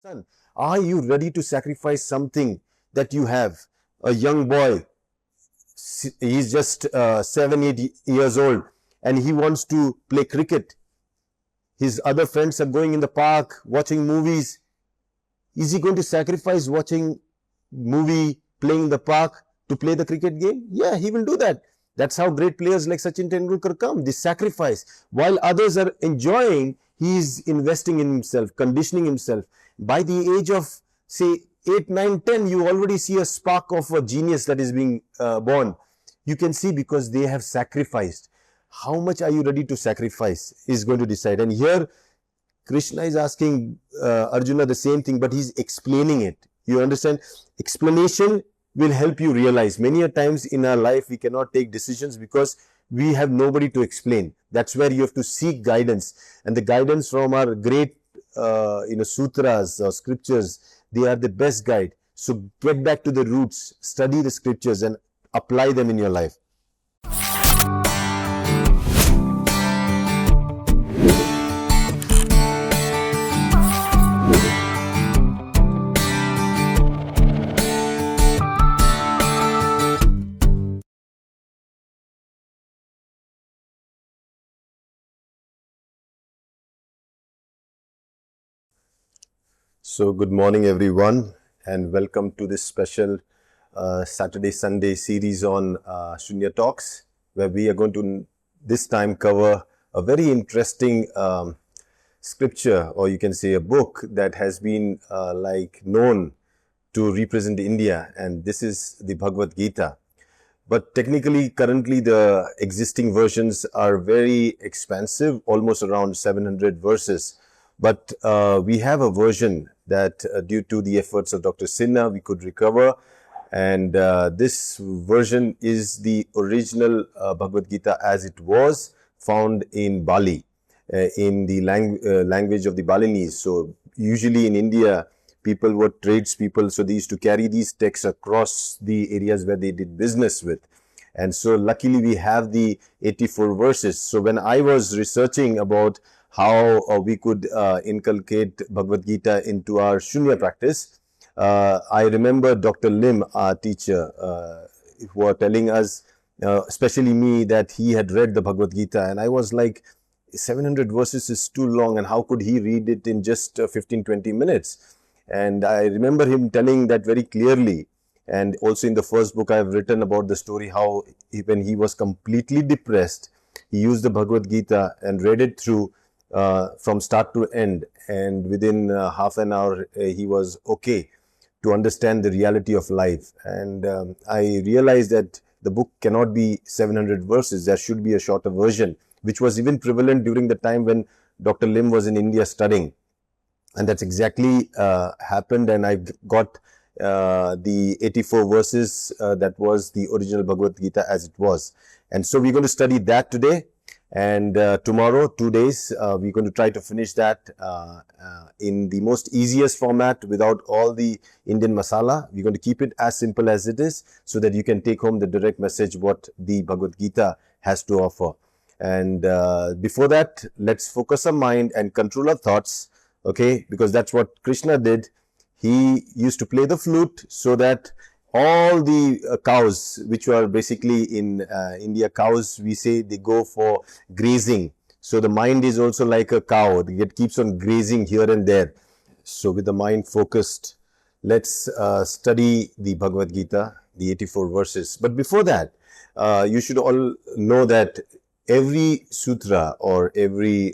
Son, are you ready to sacrifice something that you have? A young boy, he's just 7, 8 years old, and he wants to play cricket. His other friends are going in the park, watching movies. Is he going to sacrifice watching movie, playing in the park to play the cricket game? Yeah, he will do that. That's how great players like Sachin Tendulkar come. They sacrifice. While others are enjoying, he is investing in himself, conditioning himself. By the age of, say, 8, 9, 10, you already see a spark of a genius that is being born. You can see because they have sacrificed. How much are you ready to sacrifice is going to decide. And here, Krishna is asking Arjuna the same thing, but he's explaining it. You understand? Explanation will help you realize. Many a times in our life, we cannot take decisions because we have nobody to explain. That's where you have to seek guidance. And the guidance from our great sutras or scriptures, they are the best guide. So get back to the roots, study the scriptures and apply them in your life. So good morning everyone, and welcome to this special Saturday-Sunday series on Shunya Talks, where we are going to this time cover a very interesting scripture, or you can say a book that has been known to represent India, and this is the Bhagavad Gita. But technically, currently the existing versions are very expansive, almost around 700 verses. But we have a version that due to the efforts of Dr. Sinha, we could recover. And this version is the original Bhagavad Gita as it was found in Bali, in the language of the Balinese. So usually in India, people were tradespeople, so they used to carry these texts across the areas where they did business with. And so luckily we have the 84 verses. So when I was researching about how we could inculcate Bhagavad Gita into our Shunya practice, I remember Dr. Lim, our teacher, who were telling us, especially me, that he had read the Bhagavad Gita, and I was like, 700 verses is too long, and how could he read it in just 15-20 minutes? And I remember him telling that very clearly. And also in the first book I have written about the story how when he was completely depressed, he used the Bhagavad Gita and read it through from start to end, and within half an hour he was okay to understand the reality of life. And I realized that the book cannot be 700 verses. There should be a shorter version, which was even prevalent during the time when Dr. Lim was in India studying. And that's exactly happened, and I got the 84 verses that was the original Bhagavad Gita as it was. And so we're going to study that today, and tomorrow, 2 days, we're going to try to finish that in the most easiest format without all the Indian masala. We're going to keep it as simple as it is so that you can take home the direct message what the Bhagavad Gita has to offer. And before that, let's focus our mind and control our thoughts. Okay, because that's what Krishna did. He used to play the flute so that all the cows, which were basically in India, cows, we say they go for grazing. So the mind is also like a cow. It keeps on grazing here and there. So with the mind focused, let's study the Bhagavad Gita, the 84 verses. But before that, you should all know that every sutra or every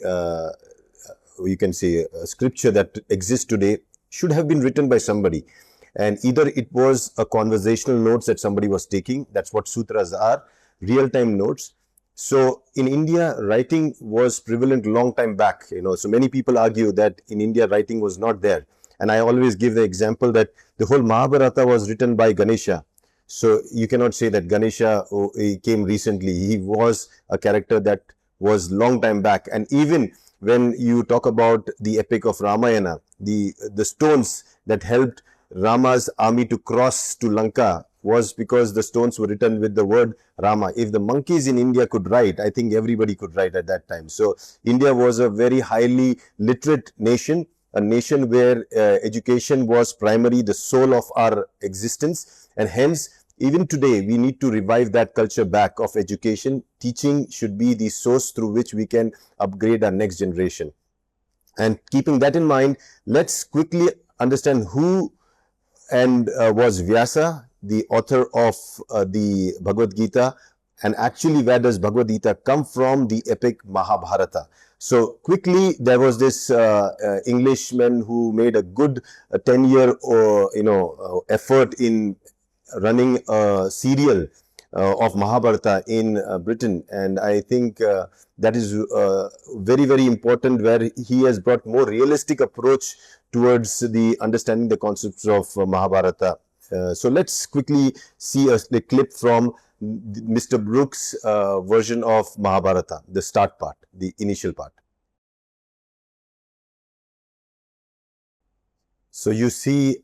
you can say a scripture that exists today should have been written by somebody, and either it was a conversational notes that somebody was taking. That's what sutras are, real-time notes. So in India, writing was prevalent long time back, so many people argue that in India writing was not there, and I always give the example that the whole Mahabharata was written by Ganesha. So you cannot say that Ganesha he came recently. He was a character that was long time back. And even when you talk about the epic of Ramayana, the stones that helped Rama's army to cross to Lanka was because the stones were written with the word Rama. If the monkeys in India could write, I think everybody could write at that time. So India was a very highly literate nation a nation where education was primarily the soul of our existence, and hence even today we need to revive that culture back of education. Teaching should be the source through which we can upgrade our next generation. And keeping that in mind, let's quickly understand who and was Vyasa, the author of the Bhagavad Gita, and actually where does Bhagavad Gita come from? The epic Mahabharata. So quickly, there was this Englishman who made a good 10-year effort in running a serial of Mahabharata in Britain, and I think that is very, very important, where he has brought more realistic approach towards the understanding the concepts of Mahabharata. So let's quickly see a clip from Mr. Brooks' version of Mahabharata, the start part, the initial part. So you see,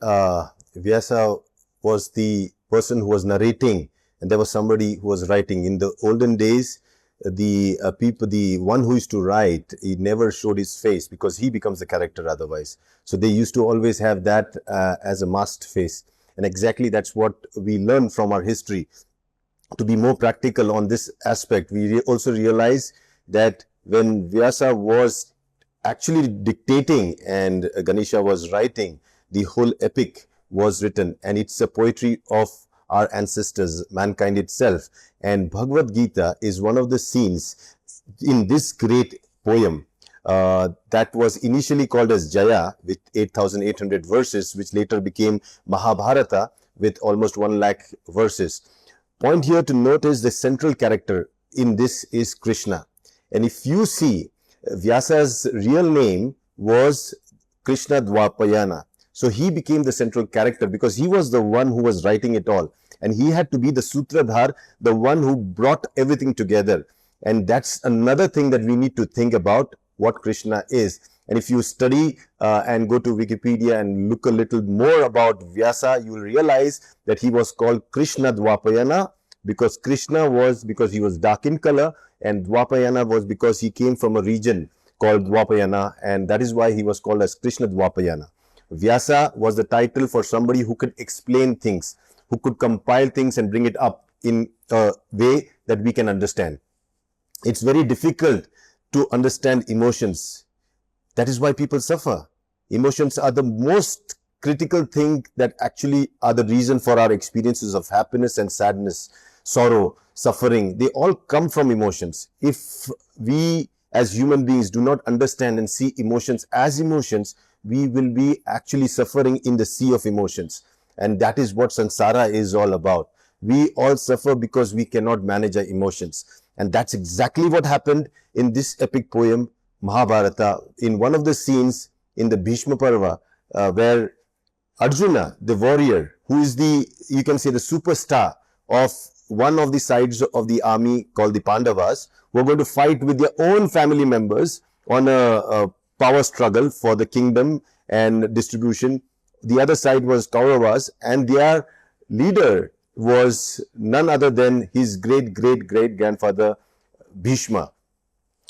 Vyasa was the person who was narrating, and there was somebody who was writing. In the olden days, the one who used to write, he never showed his face because he becomes the character otherwise. So they used to always have that as a masked face. And exactly that's what we learn from our history. To be more practical on this aspect, we also realize that when Vyasa was actually dictating and Ganesha was writing, the whole epic was written, and it's a poetry of our ancestors, mankind itself. And Bhagavad Gita is one of the scenes in this great poem that was initially called as Jaya with 8,800 verses, which later became Mahabharata with almost 1 lakh verses. Point here to note is the central character in this is Krishna. And if you see, Vyasa's real name was Krishna Dwapayana. So he became the central character because he was the one who was writing it all. And he had to be the Sutradhar, the one who brought everything together. And that's another thing that we need to think about, what Krishna is. And if you study and go to Wikipedia and look a little more about Vyasa, you will realize that he was called Krishna Dwapayana because Krishna was because he was dark in color, and Dwapayana was because he came from a region called Dwapayana, and that is why he was called as Krishna Dwapayana. Vyasa was the title for somebody who could explain things, who could compile things and bring it up in a way that we can understand. It's very difficult to understand emotions. That is why people suffer. Emotions are the most critical thing that actually are the reason for our experiences of happiness and sadness, sorrow, suffering. They all come from emotions. If we as human beings do not understand and see emotions as emotions, we will be actually suffering in the sea of emotions. And that is what samsara is all about. We all suffer because we cannot manage our emotions. And that's exactly what happened in this epic poem, Mahabharata, in one of the scenes in the Bhishma Parva, where Arjuna, the warrior, who is the, you can say, the superstar of one of the sides of the army called the Pandavas, were going to fight with their own family members on a power struggle for the kingdom and distribution. The other side was Kauravas, and their leader was none other than his great-great-great-grandfather Bhishma.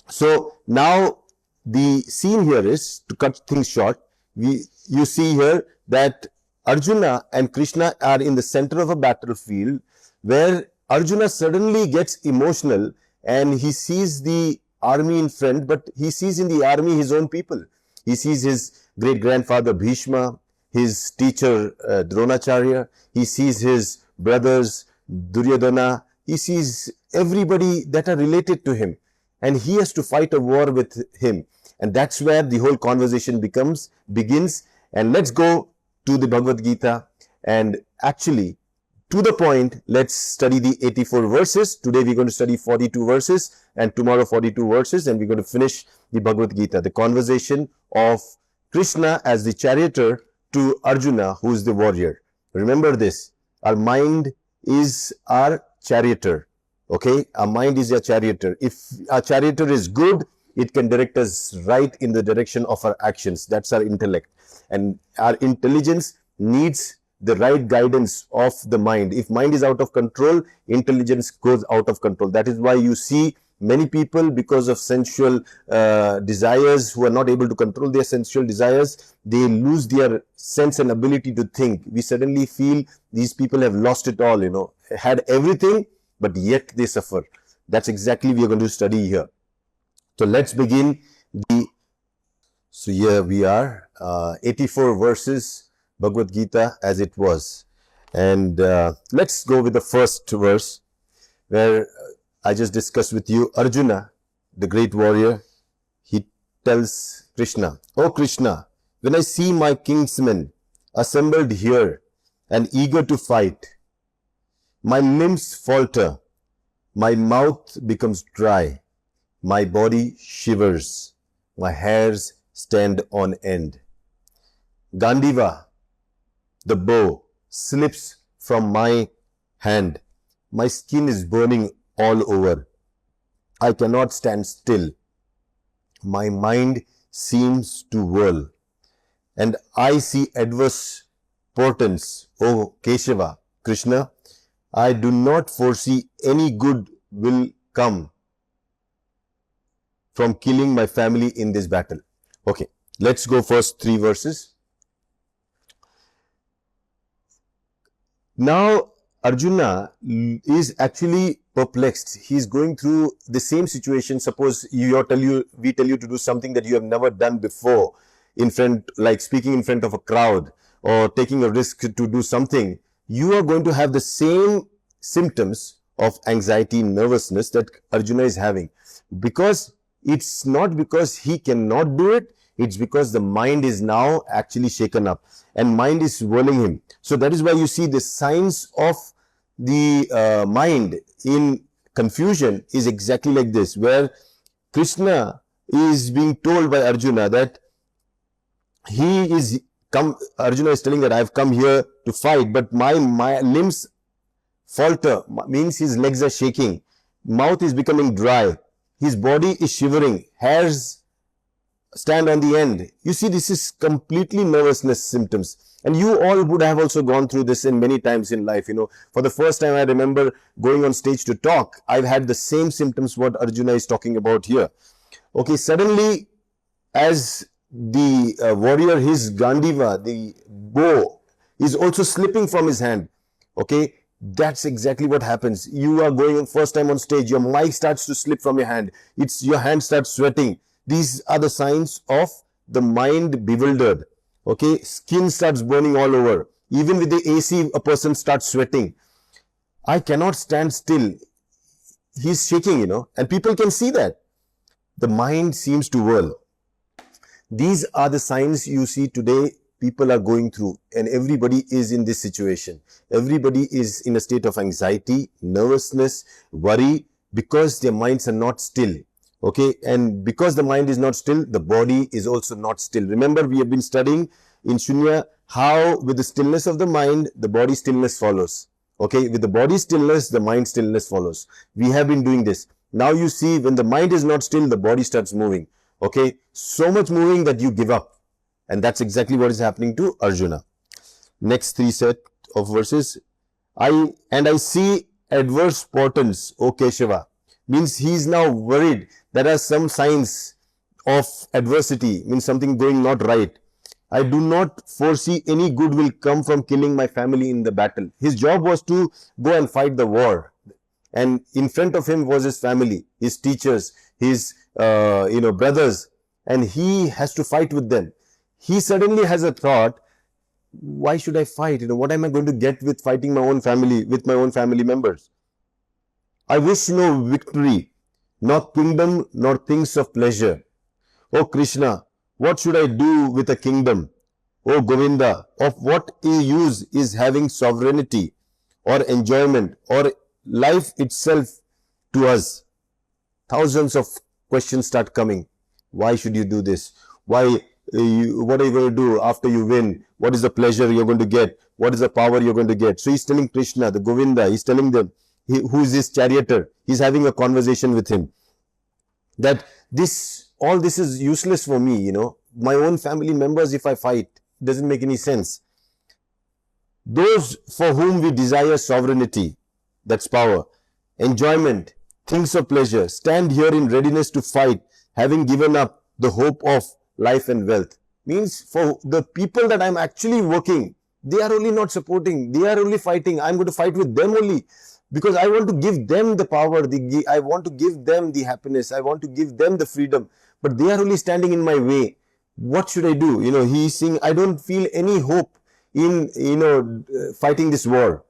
So now the scene here is, to cut things short, you see here that Arjuna and Krishna are in the center of a battlefield where Arjuna suddenly gets emotional and he sees the army in front, but he sees in the army his own people. He sees his great-grandfather Bhishma, his teacher Dronacharya, he sees his brothers Duryodhana, he sees everybody that are related to him, and he has to fight a war with him. And that's where the whole conversation begins. And let's go to the Bhagavad Gita, and actually, to the point, let's study the 84 verses. Today we're going to study 42 verses, and tomorrow 42 verses, and we're going to finish the Bhagavad Gita, the conversation of Krishna as the charioteer to Arjuna, who is the warrior. Remember this, our mind is our charioteer. Okay, our mind is our charioteer. If our charioteer is good, it can direct us right in the direction of our actions. That's our intellect. And our intelligence needs the right guidance of the mind. If mind is out of control, intelligence goes out of control. That is why you see Many people, because of sensual desires, who are not able to control their sensual desires, they lose their sense and ability to think. We suddenly feel these people have lost it all, had everything, but yet they suffer. That's exactly we are going to study here. So let's begin so here we are, 84 verses, Bhagavad Gita as it was. And let's go with the first verse, where I just discussed with you. Arjuna, the great warrior, he tells Krishna, "Oh Krishna, when I see my kinsmen assembled here and eager to fight, my limbs falter, my mouth becomes dry, my body shivers, my hairs stand on end. Gandiva, the bow, slips from my hand. My skin is burning all over. I cannot stand still. My mind seems to whirl, and I see adverse portents. O Keshava, Krishna, I do not foresee any good will come from killing my family in this battle." Okay, let's go first 3 verses. Now, Arjuna is actually perplexed. He's going through the same situation. Suppose we tell you to do something that you have never done before, like speaking in front of a crowd or taking a risk to do something. You are going to have the same symptoms of anxiety, nervousness that Arjuna is having, because it's not because he cannot do it. It's because the mind is now actually shaken up and mind is whirling him. So that is why you see the signs of the mind in confusion is exactly like this, where Krishna is being told by Arjuna that Arjuna is telling that I have come here to fight, but my limbs falter, means his legs are shaking, mouth is becoming dry, his body is shivering, hairs stand on the end. You see, this is completely nervousness symptoms. And you all would have also gone through this in many times in life. For the first time I remember going on stage to talk, I've had the same symptoms what Arjuna is talking about here. Okay, suddenly as the warrior, his Gandiva, the bow, is also slipping from his hand. Okay, that's exactly what happens. You are going first time on stage, your mic starts to slip from your hand. Your hand starts sweating. These are the signs of the mind bewildered. Okay, skin starts burning all over. Even with the AC, a person starts sweating. I cannot stand still. He's shaking, and people can see that. The mind seems to whirl. These are the signs you see today people are going through, and everybody is in this situation. Everybody is in a state of anxiety, nervousness, worry, because their minds are not still. Okay, and because the mind is not still, the body is also not still. Remember, we have been studying in Shunya how with the stillness of the mind, the body stillness follows. Okay, with the body stillness, the mind stillness follows. We have been doing this. Now you see, when the mind is not still, the body starts moving. Okay, so much moving that you give up. And that's exactly what is happening to Arjuna. Next 3 set of verses. I see adverse portents, O Keshava. Means he is now worried. There are some signs of adversity, means something going not right. I do not foresee any good will come from killing my family in the battle. His job was to go and fight the war. And in front of him was his family, his teachers, his brothers, and he has to fight with them. He suddenly has a thought, why should I fight? What am I going to get with fighting my own family, with my own family members? I wish no victory, nor kingdom, nor things of pleasure. O Krishna, what should I do with a kingdom? O Govinda, of what use is having sovereignty or enjoyment or life itself to us? Thousands of questions start coming. Why should you do this? What are you going to do after you win? What is the pleasure you're going to get? What is the power you're going to get? So he's telling Krishna, the Govinda, he's telling them, who is his charioteer, he's having a conversation with him, that all this is useless for me, my own family members, if I fight, doesn't make any sense. Those for whom we desire sovereignty, that's power, enjoyment, things of pleasure. Stand here in readiness to fight, having given up the hope of life and wealth. Means for the people that I'm actually working, they are only not supporting, they are only fighting. I'm going to fight with them only because I want to give them the power, I want to give them the happiness, I want to give them the freedom, but they are only standing in my way. What should I do? He's saying, I don't feel any hope in, fighting this war.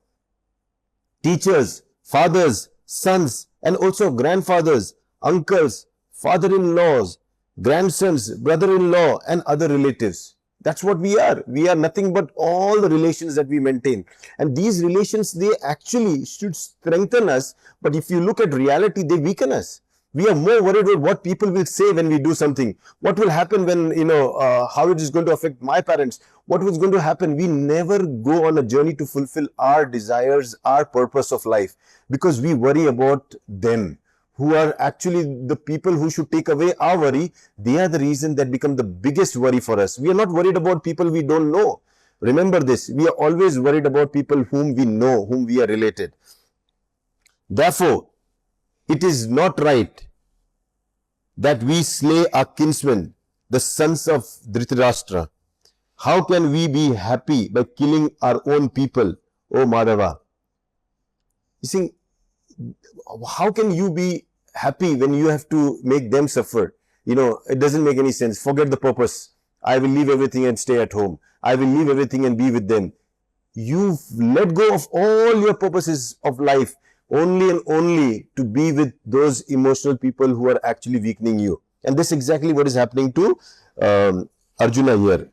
Teachers, fathers, sons, and also grandfathers, uncles, father-in-laws, grandsons, brother-in-law, and other relatives. That's what we are. We are nothing but all the relations that we maintain. And these relations, they actually should strengthen us. But if you look at reality, they weaken us. We are more worried about what people will say when we do something. What will happen when, how it is going to affect my parents. What was going to happen? We never go on a journey to fulfill our desires, our purpose of life, because we worry about them, who are actually the people who should take away our worry. They are the reason that become the biggest worry for us. We are not worried about people we don't know. Remember this, we are always worried about people whom we know, whom we are related. Therefore, it is not right that we slay our kinsmen, the sons of Dhritarashtra. How can we be happy by killing our own people, O Madhava? You see, how can you be happy when you have to make them suffer? It doesn't make any sense. Forget the purpose. I will leave everything and stay at home. I will leave everything and be with them. You've let go of all your purposes of life only and only to be with those emotional people who are actually weakening you. And this is exactly what is happening to Arjuna here.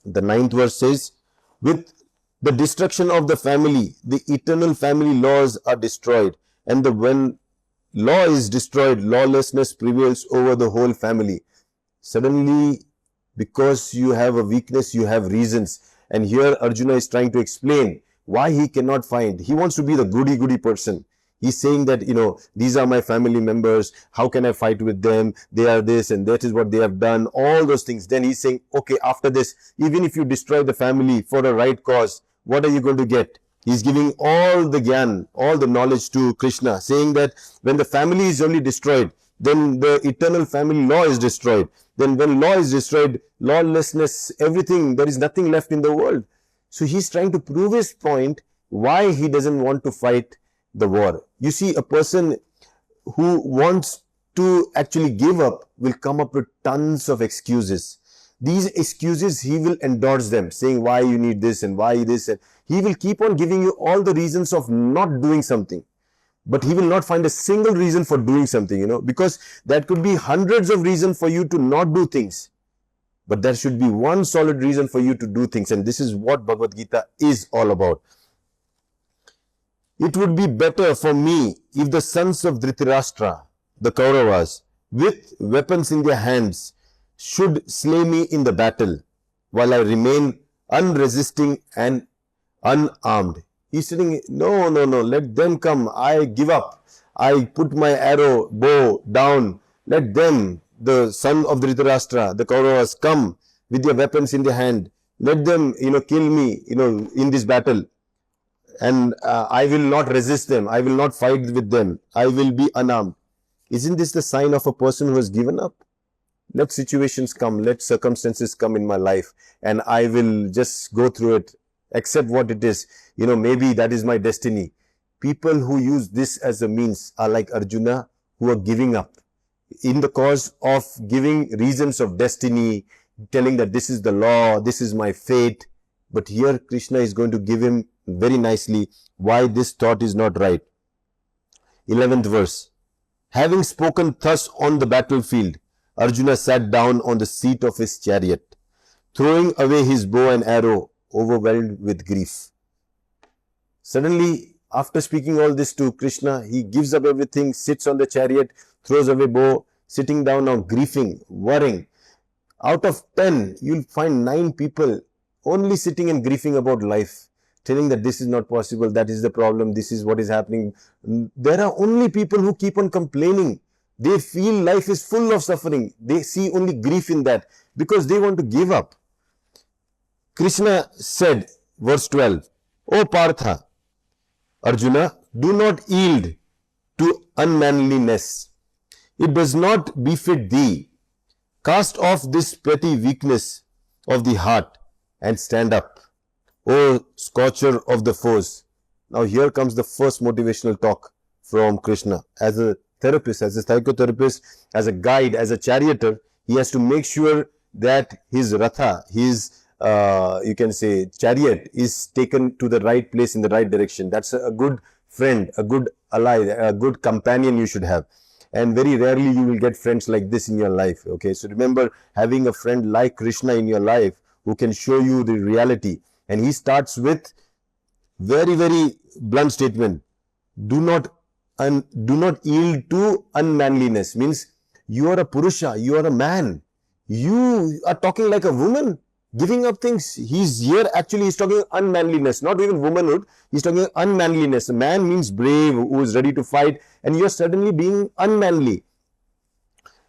The 9th verse says, with the destruction of the family, the eternal family laws are destroyed. And when law is destroyed, lawlessness prevails over the whole family. Suddenly, because you have a weakness, you have reasons. And here Arjuna is trying to explain why he cannot find. He wants to be the goody person. He's saying that, these are my family members. How can I fight with them? They are this and that is what they have done. All those things. Then he's saying, okay, after this, even if you destroy the family for a right cause, what are you going to get? He's giving all the gyan, all the knowledge to Krishna, saying that when the family is only destroyed, then the eternal family law is destroyed. Then when law is destroyed, lawlessness, everything, there is nothing left in the world. So he's trying to prove his point, why he doesn't want to fight the war. You see, a person who wants to actually give up will come up with tons of excuses. These excuses, he will endorse them, saying why you need this and why this. And he will keep on giving you all the reasons of not doing something. But he will not find a single reason for doing something, because there could be hundreds of reasons for you to not do things. But there should be one solid reason for you to do things. And this is what Bhagavad Gita is all about. It would be better for me if the sons of Dhritarashtra, the Kauravas, with weapons in their hands, should slay me in the battle, while I remain unresisting and unarmed. He's saying, no, let them come. I give up. I put my arrow, bow down. Let them, the son of Dhritarashtra, the Kauravas, come with their weapons in their hand. Let them, kill me, in this battle. And I will not resist them. I will not fight with them. I will be unarmed. Isn't this the sign of a person who has given up? Let situations come, let circumstances come in my life, and I will just go through it, accept what it is. Maybe that is my destiny. People who use this as a means are like Arjuna, who are giving up in the cause of giving reasons of destiny, telling that this is the law, this is my fate. But here Krishna is going to give him very nicely why this thought is not right. 11th verse. Having spoken thus on the battlefield, Arjuna sat down on the seat of his chariot, throwing away his bow and arrow, overwhelmed with grief. Suddenly, after speaking all this to Krishna, he gives up everything, sits on the chariot, throws away bow, sitting down now, grieving, worrying. Out of 10, you'll find 9 people only sitting and grieving about life, telling that this is not possible, that is the problem, this is what is happening. There are only people who keep on complaining. They feel life is full of suffering. They see only grief in that because they want to give up. Krishna said, verse 12, O Partha, Arjuna, do not yield to unmanliness. It does not befit thee. Cast off this petty weakness of the heart and stand up, O scorcher of the foes. Now here comes the first motivational talk from Krishna. As a therapist, as a psychotherapist, as a guide, as a charioteer, he has to make sure that his ratha, his you can say chariot, is taken to the right place in the right direction. That's a good friend, a good ally, a good companion you should have. And very rarely you will get friends like this in your life. Okay, so remember, having a friend like Krishna in your life who can show you the reality. And he starts with very, very blunt statement. Do not yield to unmanliness. Means you are a Purusha, you are a man. You are talking like a woman, giving up things. He's here, actually he's talking unmanliness, not even womanhood. He's talking unmanliness. A man means brave, who is ready to fight, and you're suddenly being unmanly.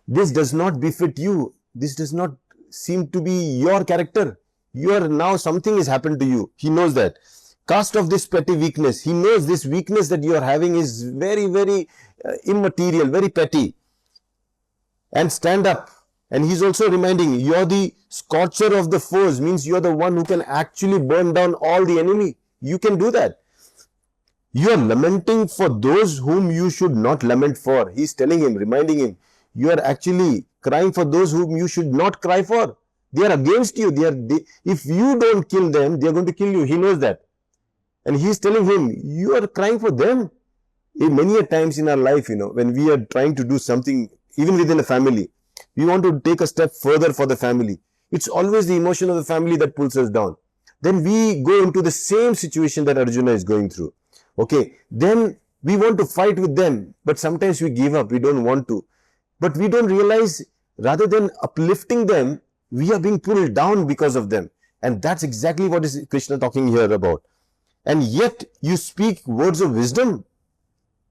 This does not befit you. This does not seem to be your character. You are now, something has happened to you. He knows that. Cast off this petty weakness. He knows this weakness that you are having is very, very immaterial, very petty. And stand up. And he's also reminding you, you're the scorcher of the foes, means you're the one who can actually burn down all the enemy. You can do that. You are lamenting for those whom you should not lament for. He's telling him, reminding him, you are actually crying for those whom you should not cry for. They are against you. If you don't kill them, they are going to kill you. He knows that. And he's telling him, you are crying for them. Many a times in our life, when we are trying to do something, even within a family, we want to take a step further for the family. It's always the emotion of the family that pulls us down. Then we go into the same situation that Arjuna is going through. Okay, then we want to fight with them, but sometimes we give up, we don't want to. But we don't realize, rather than uplifting them, we are being pulled down because of them. And that's exactly what is Krishna talking here about. And yet you speak words of wisdom.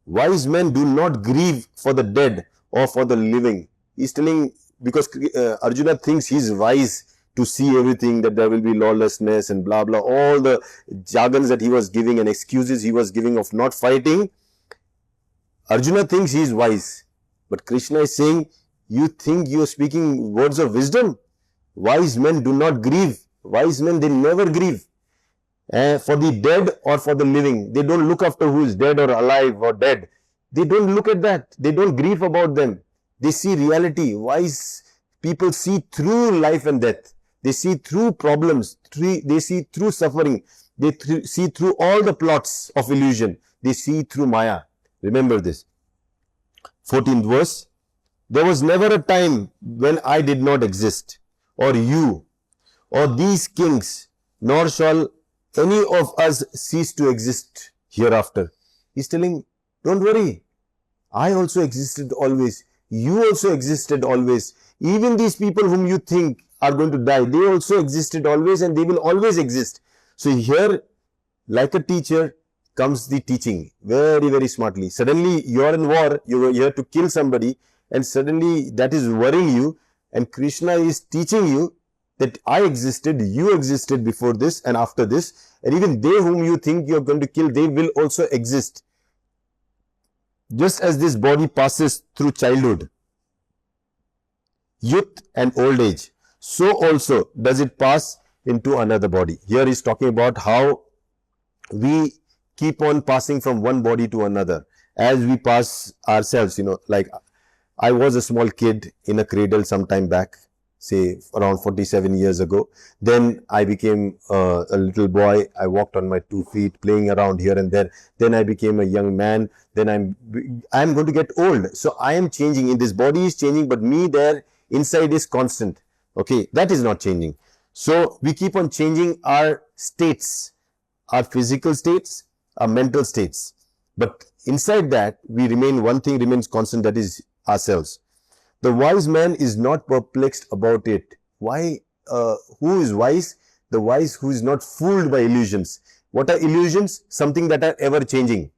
Wise men do not grieve for the dead or for the living. He's telling, because Arjuna thinks he's wise to see everything, that there will be lawlessness and blah blah, all the jargons that he was giving and excuses he was giving of not fighting. Arjuna thinks he is wise, but Krishna is saying, you think you are speaking words of wisdom? Wise men do not grieve. Wise men, they never grieve for the dead or for the living. They don't look after who is dead or alive or dead. They don't look at that. They don't grieve about them. They see reality. Wise people see through life and death. They see through problems. They see through suffering. They see through all the plots of illusion. They see through Maya. Remember this. 14th verse. There was never a time when I did not exist, or you, or these kings, nor shall any of us cease to exist hereafter. He's telling, don't worry. I also existed always. You also existed always. Even these people whom you think are going to die, they also existed always, and they will always exist. So here, like a teacher, comes the teaching very, very smartly. Suddenly you're in war, you're here to kill somebody, and suddenly that is worrying you, and Krishna is teaching you that I existed, you existed before this and after this, and even they whom you think you're going to kill, they will also exist. Just as this body passes through childhood, youth and old age, so also does it pass into another body. Here he's talking about how we keep on passing from one body to another as we pass ourselves. Like I was a small kid in a cradle some time back, say around 47 years ago. Then I became a little boy. I walked on my 2 feet, playing around here and there. Then I became a young man. Then I'm going to get old. So I am changing. In this body is changing, but me there inside is constant. Okay, that is not changing. So we keep on changing our states, our physical states, our mental states. But inside that, we remain, one thing remains constant, that is ourselves. The wise man is not perplexed about it. Why? Who is wise? The wise who is not fooled by illusions. What are illusions? Something that are ever changing.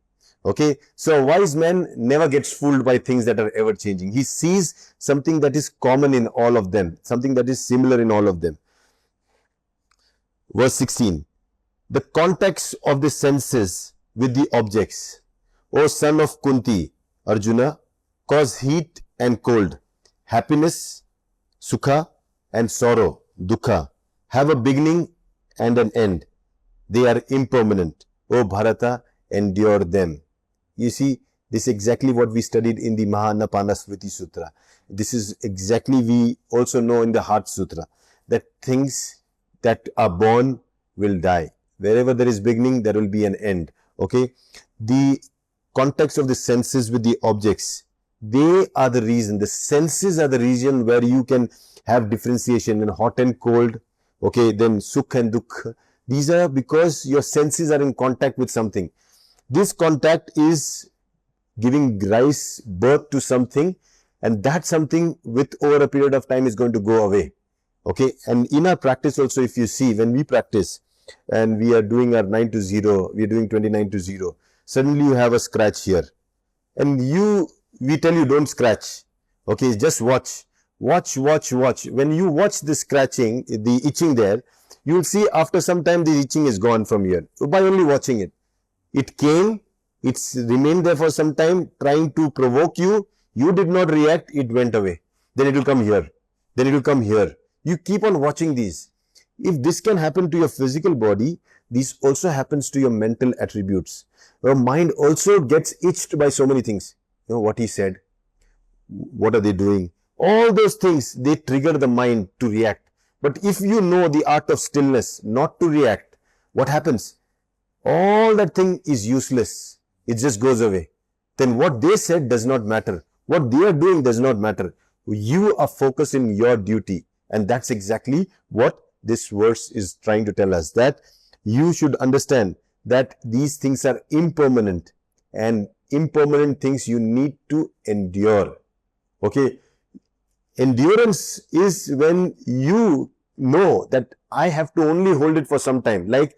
Okay, so a wise man never gets fooled by things that are ever changing. He sees something that is common in all of them, something that is similar in all of them. Verse 16. The context of the senses with the objects. O son of Kunti, Arjuna, cause heat and cold, happiness, sukha, and sorrow, dukkha, have a beginning and an end. They are impermanent. O Bharata, endure them. You see, this is exactly what we studied in the Mahanapana Smriti Sutra. This is exactly we also know in the Heart Sutra, that things that are born will die. Wherever there is beginning, there will be an end. Okay? The context of the senses with the objects, they are the reason. The senses are the reason where you can have differentiation in hot and cold. Okay, then sukh and dukh. These are because your senses are in contact with something. This contact is giving rise, birth to something, and that something with over a period of time is going to go away. Okay, and in our practice also, if you see, when we practice and we are doing our 9 to 0, we are doing 29 to 0, suddenly you have a scratch here, and we tell you don't scratch. Okay, just watch. When you watch the scratching, the itching there, you will see after some time the itching is gone from here. So by only watching it. It came, it's remained there for some time, trying to provoke you. You did not react, it went away. Then it will come here. Then it will come here. You keep on watching these. If this can happen to your physical body, this also happens to your mental attributes. Your mind also gets itched by so many things. You know what he said? What are they doing? All those things, they trigger the mind to react. But if you know the art of stillness, not to react, what happens? All that thing is useless. It just goes away. Then what they said does not matter. What they are doing does not matter. You are focused in your duty. And that's exactly what this verse is trying to tell us. That you should understand that these things are impermanent. And impermanent things you need to endure. Okay. Endurance is when you know that I have to only hold it for some time. Like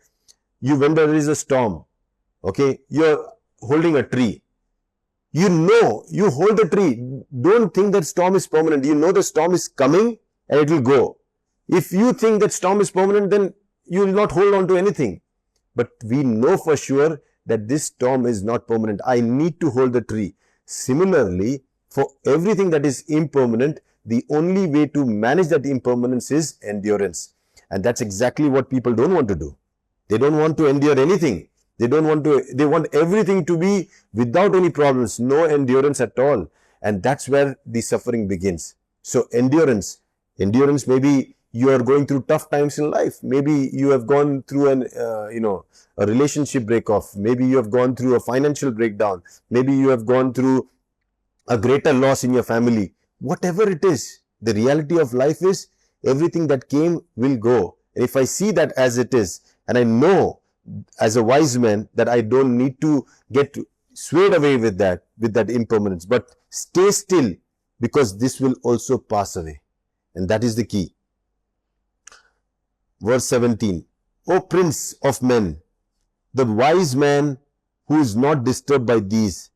when there is a storm, okay, you're holding a tree. You know, you hold the tree. Don't think that storm is permanent. You know the storm is coming and it will go. If you think that storm is permanent, then you will not hold on to anything. But we know for sure that this storm is not permanent. I need to hold the tree. Similarly, for everything that is impermanent, the only way to manage that impermanence is endurance. And that's exactly what people don't want to do. They don't want to endure anything. They want everything to be without any problems, no endurance at all. And that's where the suffering begins. So endurance, maybe you are going through tough times in life. Maybe you have gone through a relationship break-off. Maybe you have gone through a financial breakdown. Maybe you have gone through a greater loss in your family. Whatever it is, the reality of life is everything that came will go. And if I see that as it is, and I know as a wise man that I don't need to get swayed away with that impermanence, but stay still, because this will also pass away. And that is the key. Verse 17, O Prince of men, the wise man who is not disturbed by these,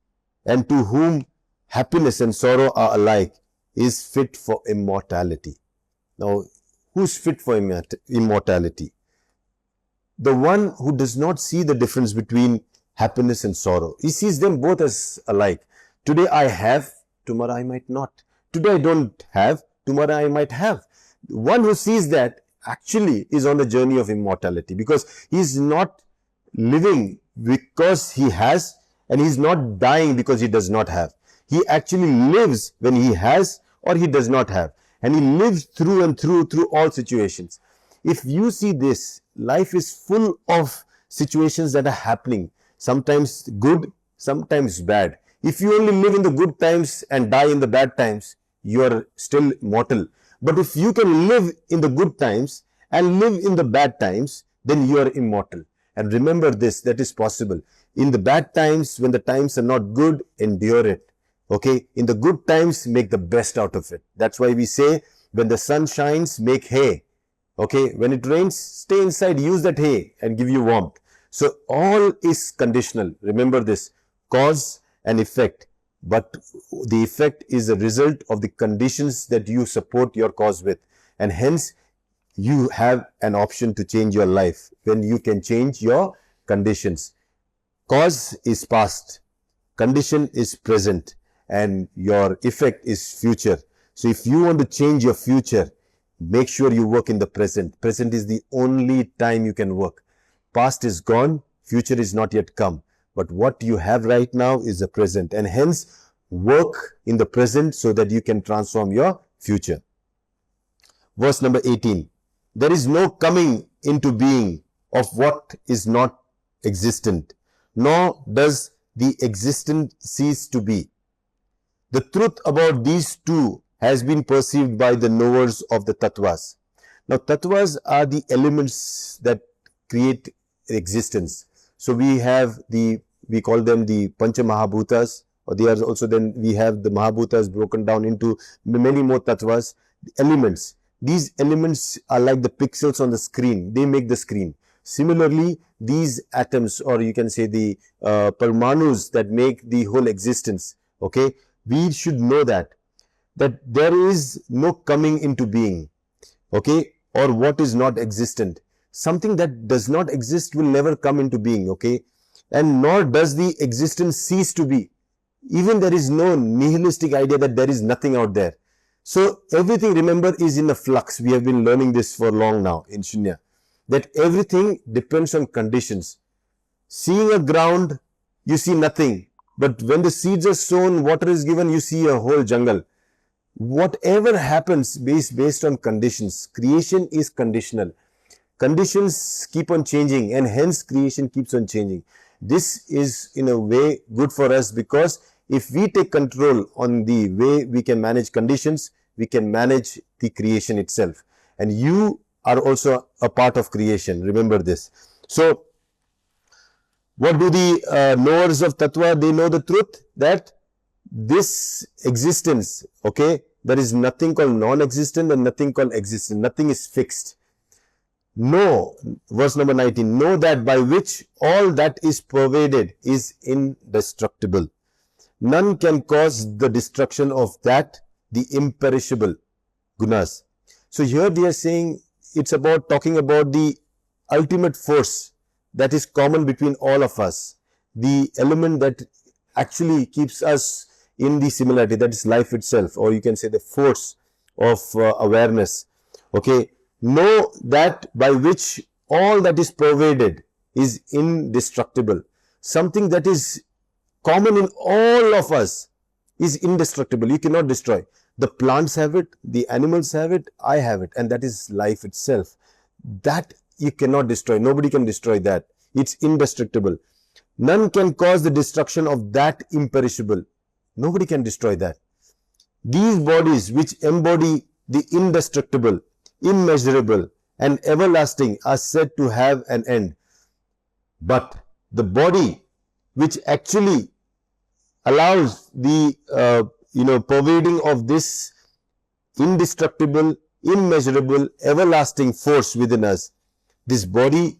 and to whom happiness and sorrow are alike, is fit for immortality. Now, who's fit for immortality? The one who does not see the difference between happiness and sorrow. He sees them both as alike. Today I have, tomorrow I might not. Today I don't have, tomorrow I might have. One who sees that actually is on the journey of immortality, because he is not living because he has, and he is not dying because he does not have. He actually lives when he has or he does not have. And he lives through and through all situations. If you see this, life is full of situations that are happening. Sometimes good, sometimes bad. If you only live in the good times and die in the bad times, you are still mortal. But if you can live in the good times and live in the bad times, then you are immortal. And remember this, that is possible. In the bad times, when the times are not good, endure it. Okay, in the good times, make the best out of it. That's why we say, when the sun shines, make hay. Okay, when it rains, stay inside, use that hay and give you warmth. So all is conditional. Remember this, cause and effect. But the effect is a result of the conditions that you support your cause with. And hence, you have an option to change your life when you can change your conditions. Cause is past, condition is present. and your effect is future. So if you want to change your future, make sure you work in the present. Present is the only time you can work. Past is gone, future is not yet come. But what you have right now is the present, and hence work in the present so that you can transform your future. Verse number 18. There is no coming into being of what is not existent, nor does the existent cease to be. The truth about these two has been perceived by the knowers of the tattvas. Now, tattvas are the elements that create existence. So we call them the Pancha Mahabhutas, or they are also, then we have the Mahabhutas broken down into many more tattvas, elements. These elements are like the pixels on the screen. They make the screen. Similarly, these atoms, or you can say the Parmanus that make the whole existence, okay, we should know that there is no coming into being, okay, or what is not existent. Something that does not exist will never come into being, okay, and nor does the existence cease to be. Even there is no nihilistic idea that there is nothing out there. So everything, remember, is in a flux. We have been learning this for long now in Shunya, that everything depends on conditions. Seeing a ground, you see nothing. But when the seeds are sown, water is given, you see a whole jungle. Whatever happens is based on conditions. Creation is conditional. Conditions keep on changing, and hence creation keeps on changing. This is in a way good for us, because if we take control on the way we can manage conditions, we can manage the creation itself. And you are also a part of creation. Remember this. So, what do the knowers of Tattva? They know the truth that this existence, okay, there is nothing called non-existent and nothing called existent. Nothing is fixed. Know, verse number 19, know that by which all that is pervaded is indestructible. None can cause the destruction of that, the imperishable gunas. So here they are saying it's about talking about the ultimate force that is common between all of us. The element that actually keeps us in the similarity, that is life itself, or you can say the force of awareness. Okay, know that by which all that is pervaded is indestructible. Something that is common in all of us is indestructible. You cannot destroy. The plants have it, the animals have it, I have it, and that is life itself. That you cannot destroy. Nobody can destroy that. It's indestructible. None can cause the destruction of that imperishable. Nobody can destroy that. These bodies which embody the indestructible, immeasurable, and everlasting are said to have an end. But the body which actually allows the pervading of this indestructible, immeasurable, everlasting force within us, this body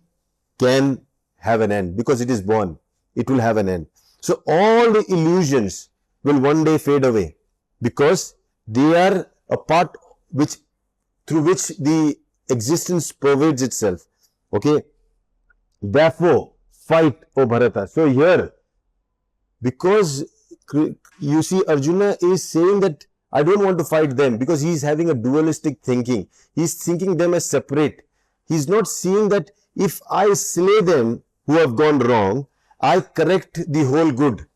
can have an end, because it is born. It will have an end. So all the illusions will one day fade away, because they are a part through which the existence pervades itself. Okay. Therefore, fight, O Bharata. So here, because you see, Arjuna is saying that I don't want to fight them, because he is having a dualistic thinking. He is thinking them as separate. He is not seeing that if I slay them who have gone wrong, I correct the whole good.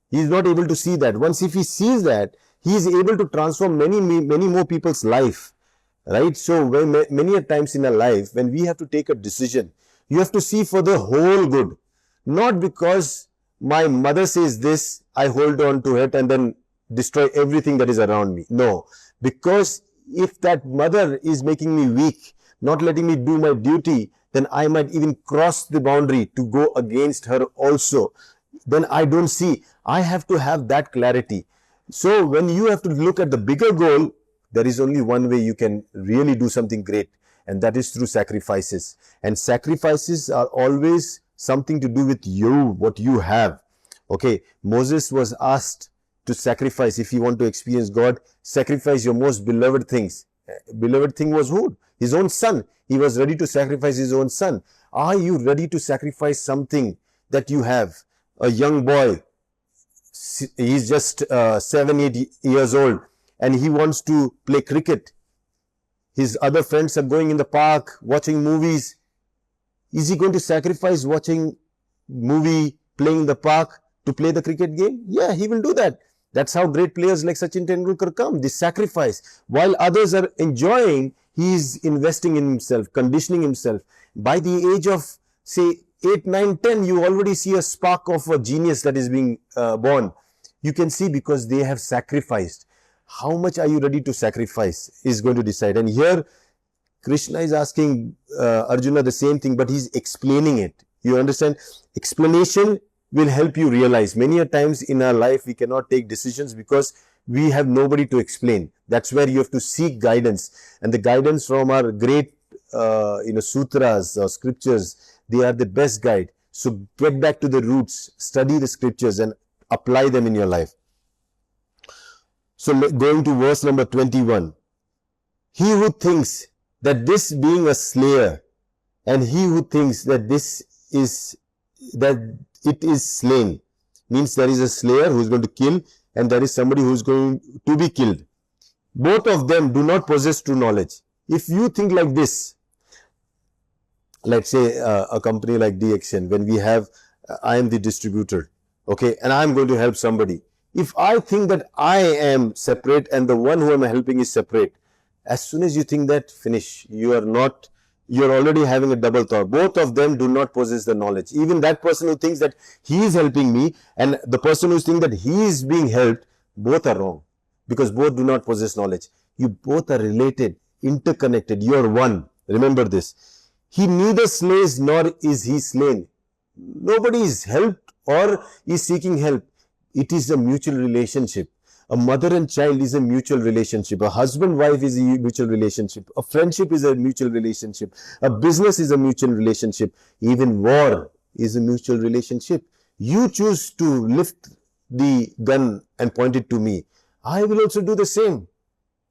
He is not able to see that. Once if he sees that, he is able to transform many more people's life. Right? So many a times in our life, when we have to take a decision, you have to see for the whole good. Not because my mother says this, I hold on to it and then destroy everything that is around me. No. Because if that mother is making me weak, not letting me do my duty, then I might even cross the boundary to go against her also. Then I don't see. I have to have that clarity. So when you have to look at the bigger goal, there is only one way you can really do something great, and that is through sacrifices. And sacrifices are always something to do with you, what you have. Okay, Moses was asked to sacrifice. If you want to experience God, sacrifice your most beloved things. Beloved thing was who? His own son. He was ready to sacrifice his own son. Are you ready to sacrifice something that you have? A young boy he's just 7-8 years old and he wants to play cricket. His other friends are going in the park, watching movies. Is he going to sacrifice watching movie, playing in the park to play the cricket game? Yeah, he will do that. That's how great players like Sachin Tendulkar come. They sacrifice. While others are enjoying, he is investing in himself, conditioning himself. By the age of, say, 8, 9, 10, you already see a spark of a genius that is being born. You can see because they have sacrificed. How much are you ready to sacrifice is going to decide. And here, Krishna is asking Arjuna the same thing, but he's explaining it. You understand? Explanation will help you realize. Many a times in our life, we cannot take decisions because we have nobody to explain. That's where you have to seek guidance. And the guidance from our great, sutras or scriptures, they are the best guide. So get back to the roots, study the scriptures and apply them in your life. So going to verse number 21. He who thinks that this being a slayer, and he who thinks that that it is slain, means there is a slayer who is going to kill and there is somebody who is going to be killed. Both of them do not possess true knowledge. If you think like this, let's say a company like DXN, when we have, I am the distributor, okay, and I am going to help somebody. If I think that I am separate and the one who I am helping is separate, as soon as you think that, finish. You are already having a double thought. Both of them do not possess the knowledge. Even that person who thinks that he is helping me and the person who is thinking that he is being helped, both are wrong. Because both do not possess knowledge. You both are related, interconnected. You are one. Remember this. He neither slays nor is he slain. Nobody is helped or is seeking help. It is a mutual relationship. A mother and child is a mutual relationship. A husband-wife is a mutual relationship. A friendship is a mutual relationship. A business is a mutual relationship. Even war is a mutual relationship. You choose to lift the gun and point it to me. I will also do the same.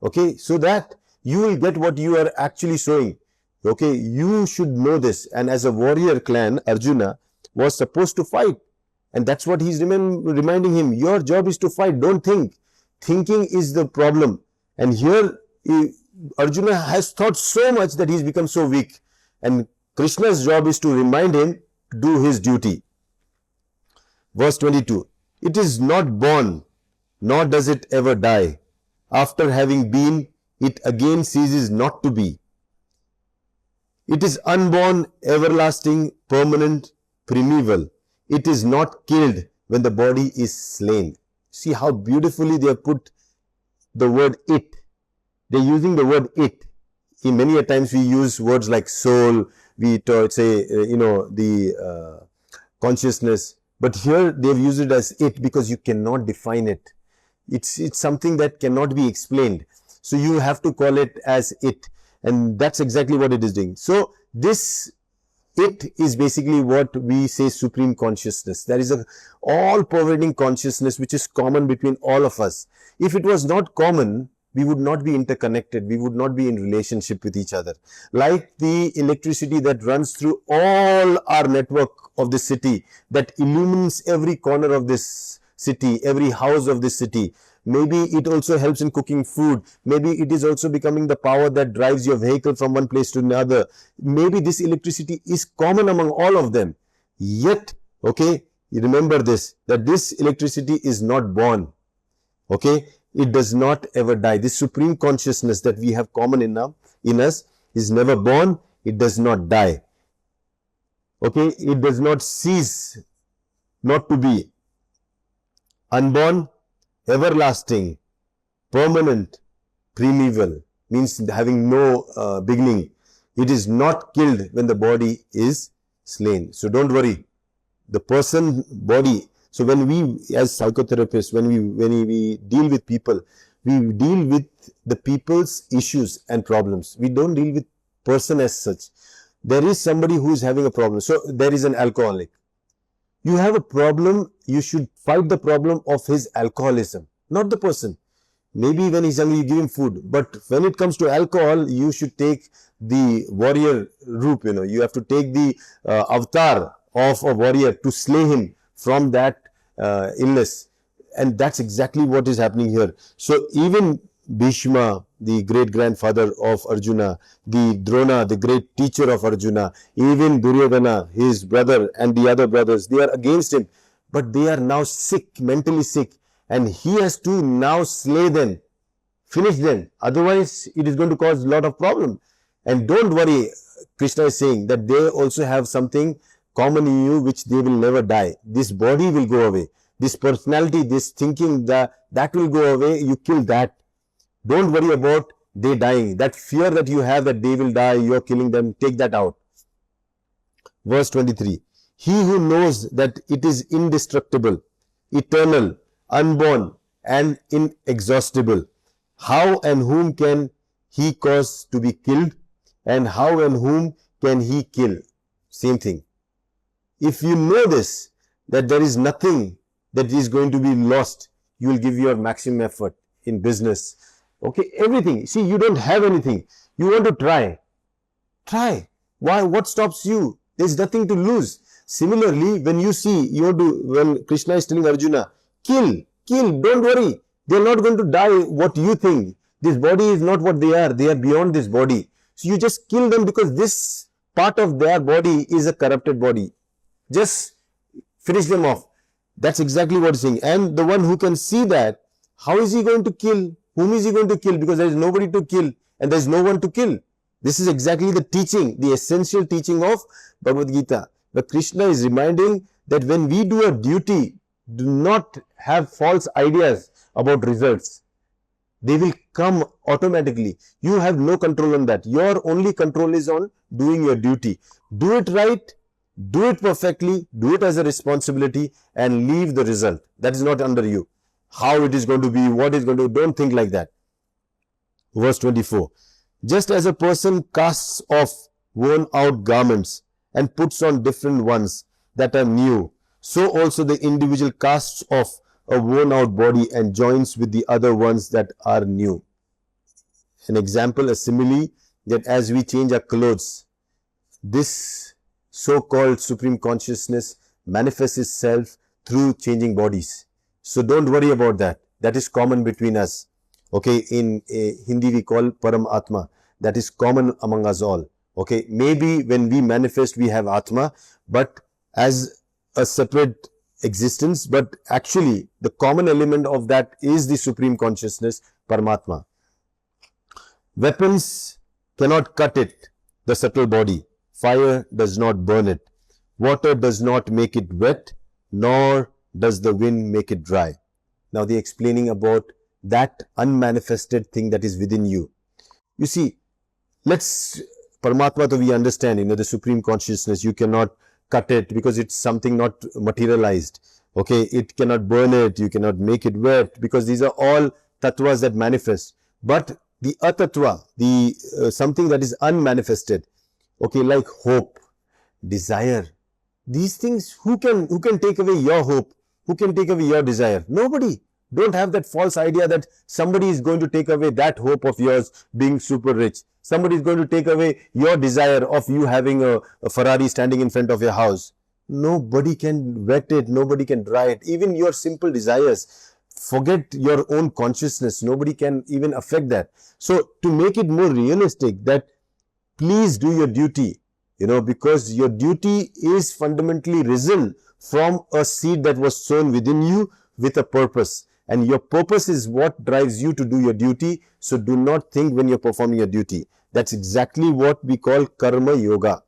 Okay, so that you will get what you are actually sowing. Okay, you should know this. And as a warrior clan, Arjuna was supposed to fight. And that's what he's reminding him. Your job is to fight. Don't think. Thinking is the problem. And here, Arjuna has thought so much that he's become so weak. And Krishna's job is to remind him to do his duty. Verse 22. It is not born, nor does it ever die. After having been, it again ceases not to be. It is unborn, everlasting, permanent, primeval. It is not killed when the body is slain. See how beautifully they have put the word it. They're using the word it. In many a times we use words like soul, we say, the consciousness. But here they've used it as it because you cannot define it. It's something that cannot be explained. So you have to call it as it. And that's exactly what it is doing. So this it is basically what we say supreme consciousness. There is a all-pervading consciousness which is common between all of us. If it was not common, we would not be interconnected. We would not be in relationship with each other. Like the electricity that runs through all our network of the city, that illumines every corner of this city, every house of this city. Maybe it also helps in cooking food. Maybe it is also becoming the power that drives your vehicle from one place to another. Maybe this electricity is common among all of them. Yet, okay, you remember this, that this electricity is not born. Okay, it does not ever die. This supreme consciousness that we have common in us is never born. It does not die. Okay, it does not cease not to be. Unborn, everlasting, permanent, primeval, means having no beginning. It is not killed when the body is slain. So don't worry. The person body. So when we, as psychotherapists, when we deal with people, we deal with the people's issues and problems. We don't deal with person as such. There is somebody who is having a problem. So there is an alcoholic. You have a problem, you should fight the problem of his alcoholism, not the person. Maybe when he's hungry, you give him food. But when it comes to alcohol, you should take the warrior route, You have to take the avatar of a warrior to slay him from that illness. And that's exactly what is happening here. So even Bhishma, the great grandfather of Arjuna, the Drona, the great teacher of Arjuna, even Duryodhana, his brother, and the other brothers, they are against him, but they are now sick, mentally sick, and he has to now slay them, finish them. Otherwise, it is going to cause a lot of problem. And don't worry, Krishna is saying that they also have something common in you which they will never die. This body will go away. This personality, this thinking, that will go away. You kill that. Don't worry about they dying. That fear that you have that they will die, you are killing them, take that out. Verse 23. He who knows that it is indestructible, eternal, unborn, and inexhaustible, how and whom can he cause to be killed? And how and whom can he kill? Same thing. If you know this, that there is nothing that is going to be lost, you will give your maximum effort in business. Okay, everything. See, you don't have anything. You want to try. Try. Why? What stops you? There's nothing to lose. Similarly, when you see, when Krishna is telling Arjuna, kill, don't worry. They're not going to die what you think. This body is not what they are beyond this body. So you just kill them because this part of their body is a corrupted body. Just finish them off. That's exactly what he's saying. And the one who can see that, how is he going to kill? Whom is he going to kill? Because there is nobody to kill and there is no one to kill. This is exactly the teaching, the essential teaching of Bhagavad Gita. But Krishna is reminding that when we do a duty, do not have false ideas about results. They will come automatically. You have no control on that. Your only control is on doing your duty. Do it right, do it perfectly, do it as a responsibility and leave the result. That is not under you. How it is going to be, what is going to, don't think like that. Verse 24. Just as a person casts off worn out garments and puts on different ones that are new, so also the individual casts off a worn out body and joins with the other ones that are new. An example, a simile, that as we change our clothes, this so-called supreme consciousness manifests itself through changing bodies. So don't worry about that. That is common between us. Okay, in Hindi we call Param Atma. That is common among us all. Okay, maybe when we manifest we have Atma, but as a separate existence, but actually the common element of that is the supreme consciousness, Paramatma. Weapons cannot cut it, the subtle body. Fire does not burn it. Water does not make it wet, nor does the wind make it dry. Now they're explaining about that unmanifested thing that is within you. You see, Paramatma, we understand, the supreme consciousness, you cannot cut it because it's something not materialized. Okay, it cannot burn it, you cannot make it wet, because these are all tattvas that manifest. But the atattva, something that is unmanifested, okay, like hope, desire, these things, who can take away your hope? Who can take away your desire? Nobody. Don't have that false idea that somebody is going to take away that hope of yours being super rich. Somebody is going to take away your desire of you having a Ferrari standing in front of your house. Nobody can wet it. Nobody can dry it. Even your simple desires. Forget your own consciousness. Nobody can even affect that. So to make it more realistic, that please do your duty, because your duty is fundamentally risen from a seed that was sown within you with a purpose. And your purpose is what drives you to do your duty. So do not think when you're performing your duty. That's exactly what we call karma yoga.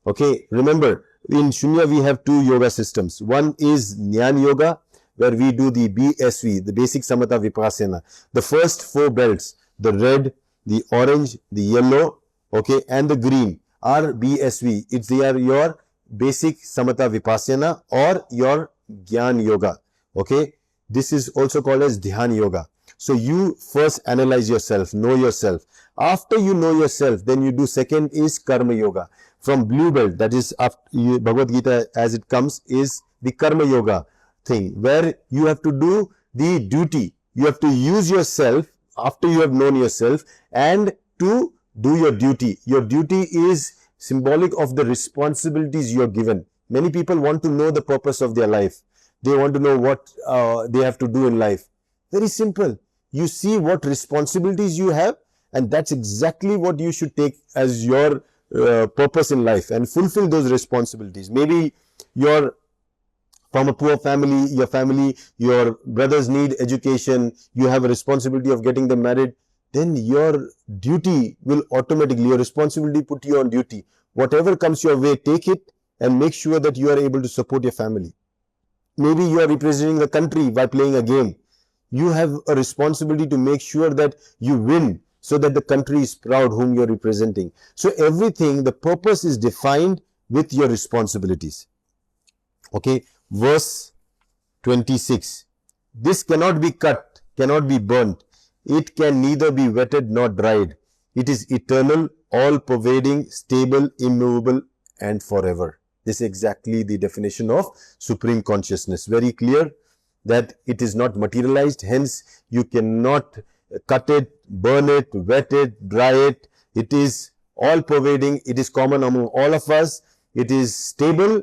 Okay, remember, in Shunya we have two yoga systems. One is Jnana Yoga, where we do the BSV, the basic samatha vipassana. The first four belts, the red, the orange, the yellow, okay, and the green are BSV. They are your basic samatha vipassana or your Jnana Yoga. Okay, this is also called as Dhyan Yoga. So you first analyze yourself, know yourself. After you know yourself, then you do second is Karma Yoga. From blue belt, that is Bhagavad Gita as it comes, is the Karma Yoga thing, where you have to do the duty. You have to use yourself after you have known yourself and to do your duty. Your duty is symbolic of the responsibilities you are given. Many people want to know the purpose of their life. They want to know what they have to do in life. Very simple. You see what responsibilities you have, and that's exactly what you should take as your purpose in life and fulfill those responsibilities. Maybe you're from a poor family, your brothers need education, you have a responsibility of getting them married, then your duty will automatically, your responsibility put you on duty. Whatever comes your way, take it and make sure that you are able to support your family. Maybe you are representing the country by playing a game. You have a responsibility to make sure that you win so that the country is proud whom you are representing. So everything, the purpose is defined with your responsibilities. Okay, verse 26. This cannot be cut, cannot be burnt. It can neither be wetted nor dried. It is eternal, all-pervading, stable, immovable, and forever. This is exactly the definition of supreme consciousness. Very clear that it is not materialized. Hence, you cannot cut it, burn it, wet it, dry it. It is all-pervading. It is common among all of us. It is stable.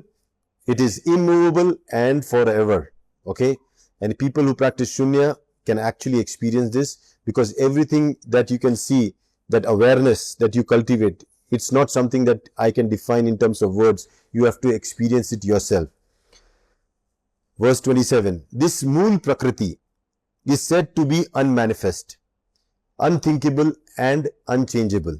It is immovable and forever. Okay? And people who practice Shunya can actually experience this, because everything that you can see, that awareness that you cultivate, it's not something that I can define in terms of words. You have to experience it yourself. Verse 27. This Mool Prakriti is said to be unmanifest, unthinkable and unchangeable.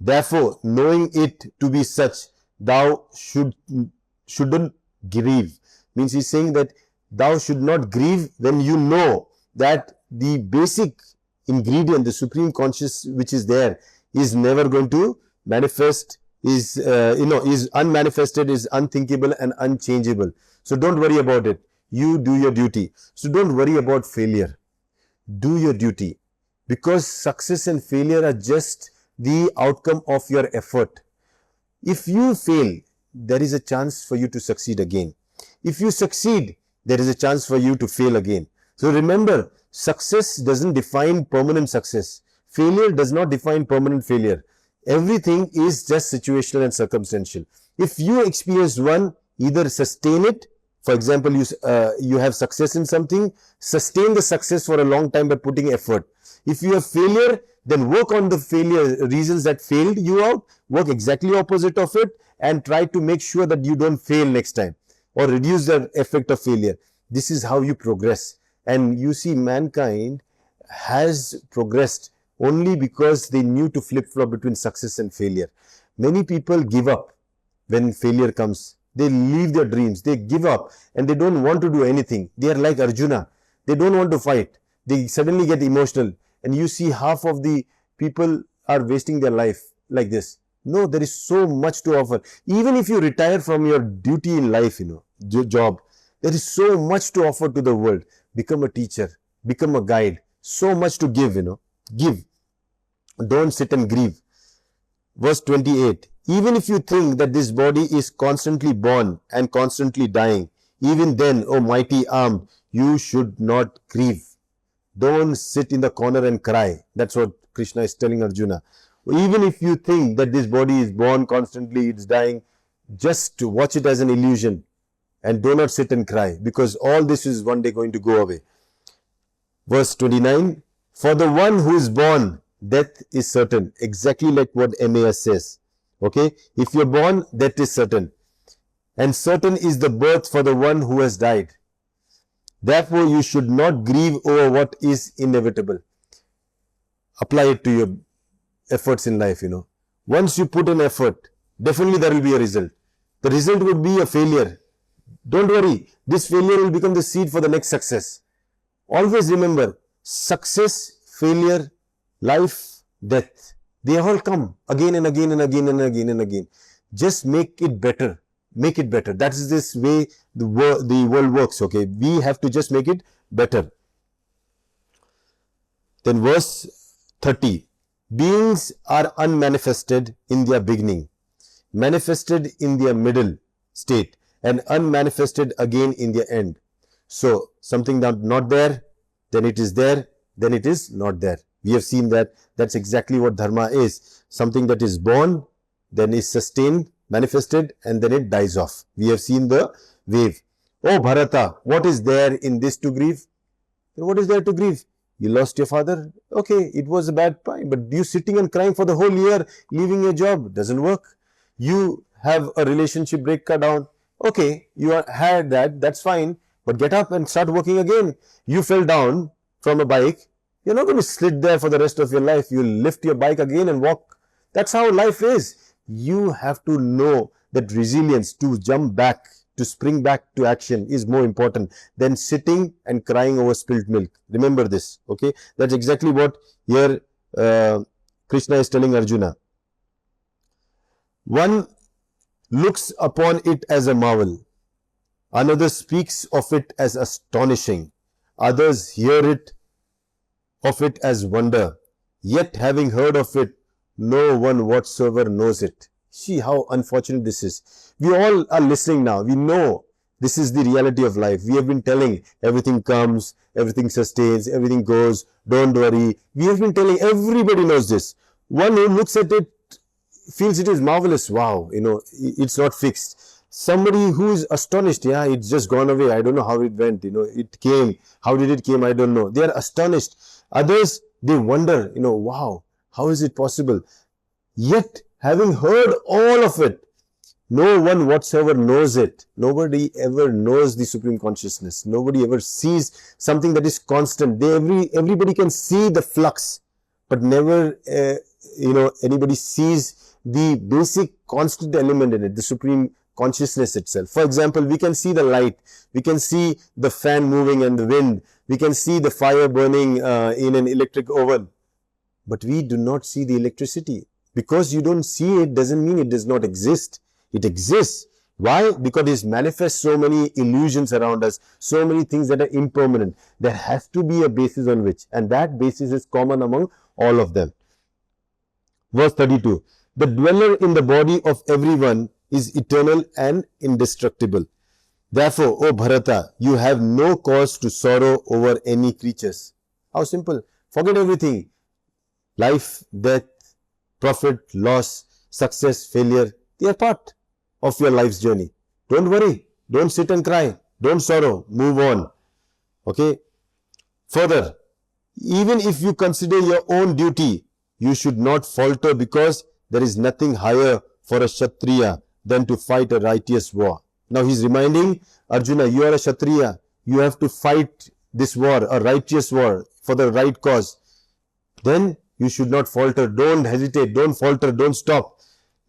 Therefore, knowing it to be such, thou shouldn't grieve. Means he's saying that thou should not grieve when you know that the basic ingredient, the supreme conscious which is there, is never going to manifest, is unmanifested, is unthinkable and unchangeable. So don't worry about it. You do your duty. So don't worry about failure. Do your duty, because success and failure are just the outcome of your effort. If you fail, there is a chance for you to succeed again. If you succeed, there is a chance for you to fail again. So remember, success doesn't define permanent success. Failure does not define permanent failure. Everything is just situational and circumstantial. If you experience one, either sustain it. For example, you have success in something, sustain the success for a long time by putting effort. If you have failure, then work on the failure reasons that failed you out, work exactly opposite of it, and try to make sure that you don't fail next time or reduce the effect of failure. This is how you progress. And you see, mankind has progressed only because they knew to flip-flop between success and failure. Many people give up when failure comes. They leave their dreams, they give up, and they don't want to do anything. They are like Arjuna. They don't want to fight. They suddenly get emotional. And you see half of the people are wasting their life like this. No, there is so much to offer. Even if you retire from your duty in life, job, there is so much to offer to the world. Become a teacher, become a guide. So much to give, Give. Don't sit and grieve. Verse 28. Even if you think that this body is constantly born and constantly dying, even then, O mighty armed, you should not grieve. Don't sit in the corner and cry. That's what Krishna is telling Arjuna. Even if you think that this body is born constantly, it's dying, just watch it as an illusion and do not sit and cry, because all this is one day going to go away. Verse 29. For the one who is born, death is certain. Exactly like what MAS says. Okay, if you're born, death is certain. And certain is the birth for the one who has died. Therefore, you should not grieve over what is inevitable. Apply it to your efforts in life, Once you put in effort, definitely there will be a result. The result would be a failure. Don't worry. This failure will become the seed for the next success. Always remember, success, failure, life, death. They all come again and again and again and again and again. Just make it better. Make it better. That is this way the world works. Okay, we have to just make it better. Then verse 30. Beings are unmanifested in their beginning, manifested in their middle state, and unmanifested again in their end. So something that not there, then it is there, then it is not there. We have seen that that's exactly what dharma is. Something that is born, then is sustained, manifested, and then it dies off. We have seen the wave. Oh Bharata, what is there in this to grieve? Then what is there to grieve? You lost your father. Okay, it was a bad time, but you sitting and crying for the whole year, leaving your job, doesn't work. You have a relationship break down. Okay, had that, that's fine, but get up and start working again. You fell down from a bike. You're not going to sit there for the rest of your life. You'll lift your bike again and walk. That's how life is. You have to know that resilience to jump back, to spring back to action is more important than sitting and crying over spilled milk. Remember this, okay? That's exactly what here Krishna is telling Arjuna. One looks upon it as a marvel. Another speaks of it as astonishing. Others hear it of it as wonder. Yet having heard of it, no one whatsoever knows it. See how unfortunate this is. We all are listening now. We know this is the reality of life. We have been telling everything comes, everything sustains, everything goes, don't worry. We have been telling, everybody knows this. One who looks at it feels it is marvelous. Wow, it's not fixed. Somebody who is astonished, yeah, it's just gone away. I don't know how it went, it came. How did it came? I don't know. They are astonished. Others, they wonder, wow, how is it possible? Yet, having heard all of it, no one whatsoever knows it. Nobody ever knows the Supreme Consciousness. Nobody ever sees something that is constant. Everybody can see the flux, but never, anybody sees the basic constant element in it, the Supreme Consciousness itself. For example, we can see the light, we can see the fan moving and the wind, we can see the fire burning in an electric oven, but we do not see the electricity. Because you don't see it doesn't mean it does not exist. It exists. Why? Because it manifests so many illusions around us, so many things that are impermanent. There has to be a basis on which, and that basis is common among all of them. Verse 32. The dweller in the body of everyone is eternal and indestructible. Therefore, O Bharata, you have no cause to sorrow over any creatures. How simple. Forget everything. Life, death, profit, loss, success, failure, they are part of your life's journey. Don't worry. Don't sit and cry. Don't sorrow. Move on. Okay. Further, even if you consider your own duty, you should not falter, because there is nothing higher for a Kshatriya than to fight a righteous war. Now he's reminding Arjuna, you are a Kshatriya. You have to fight this war, a righteous war, for the right cause. Then you should not falter. Don't hesitate. Don't falter. Don't stop.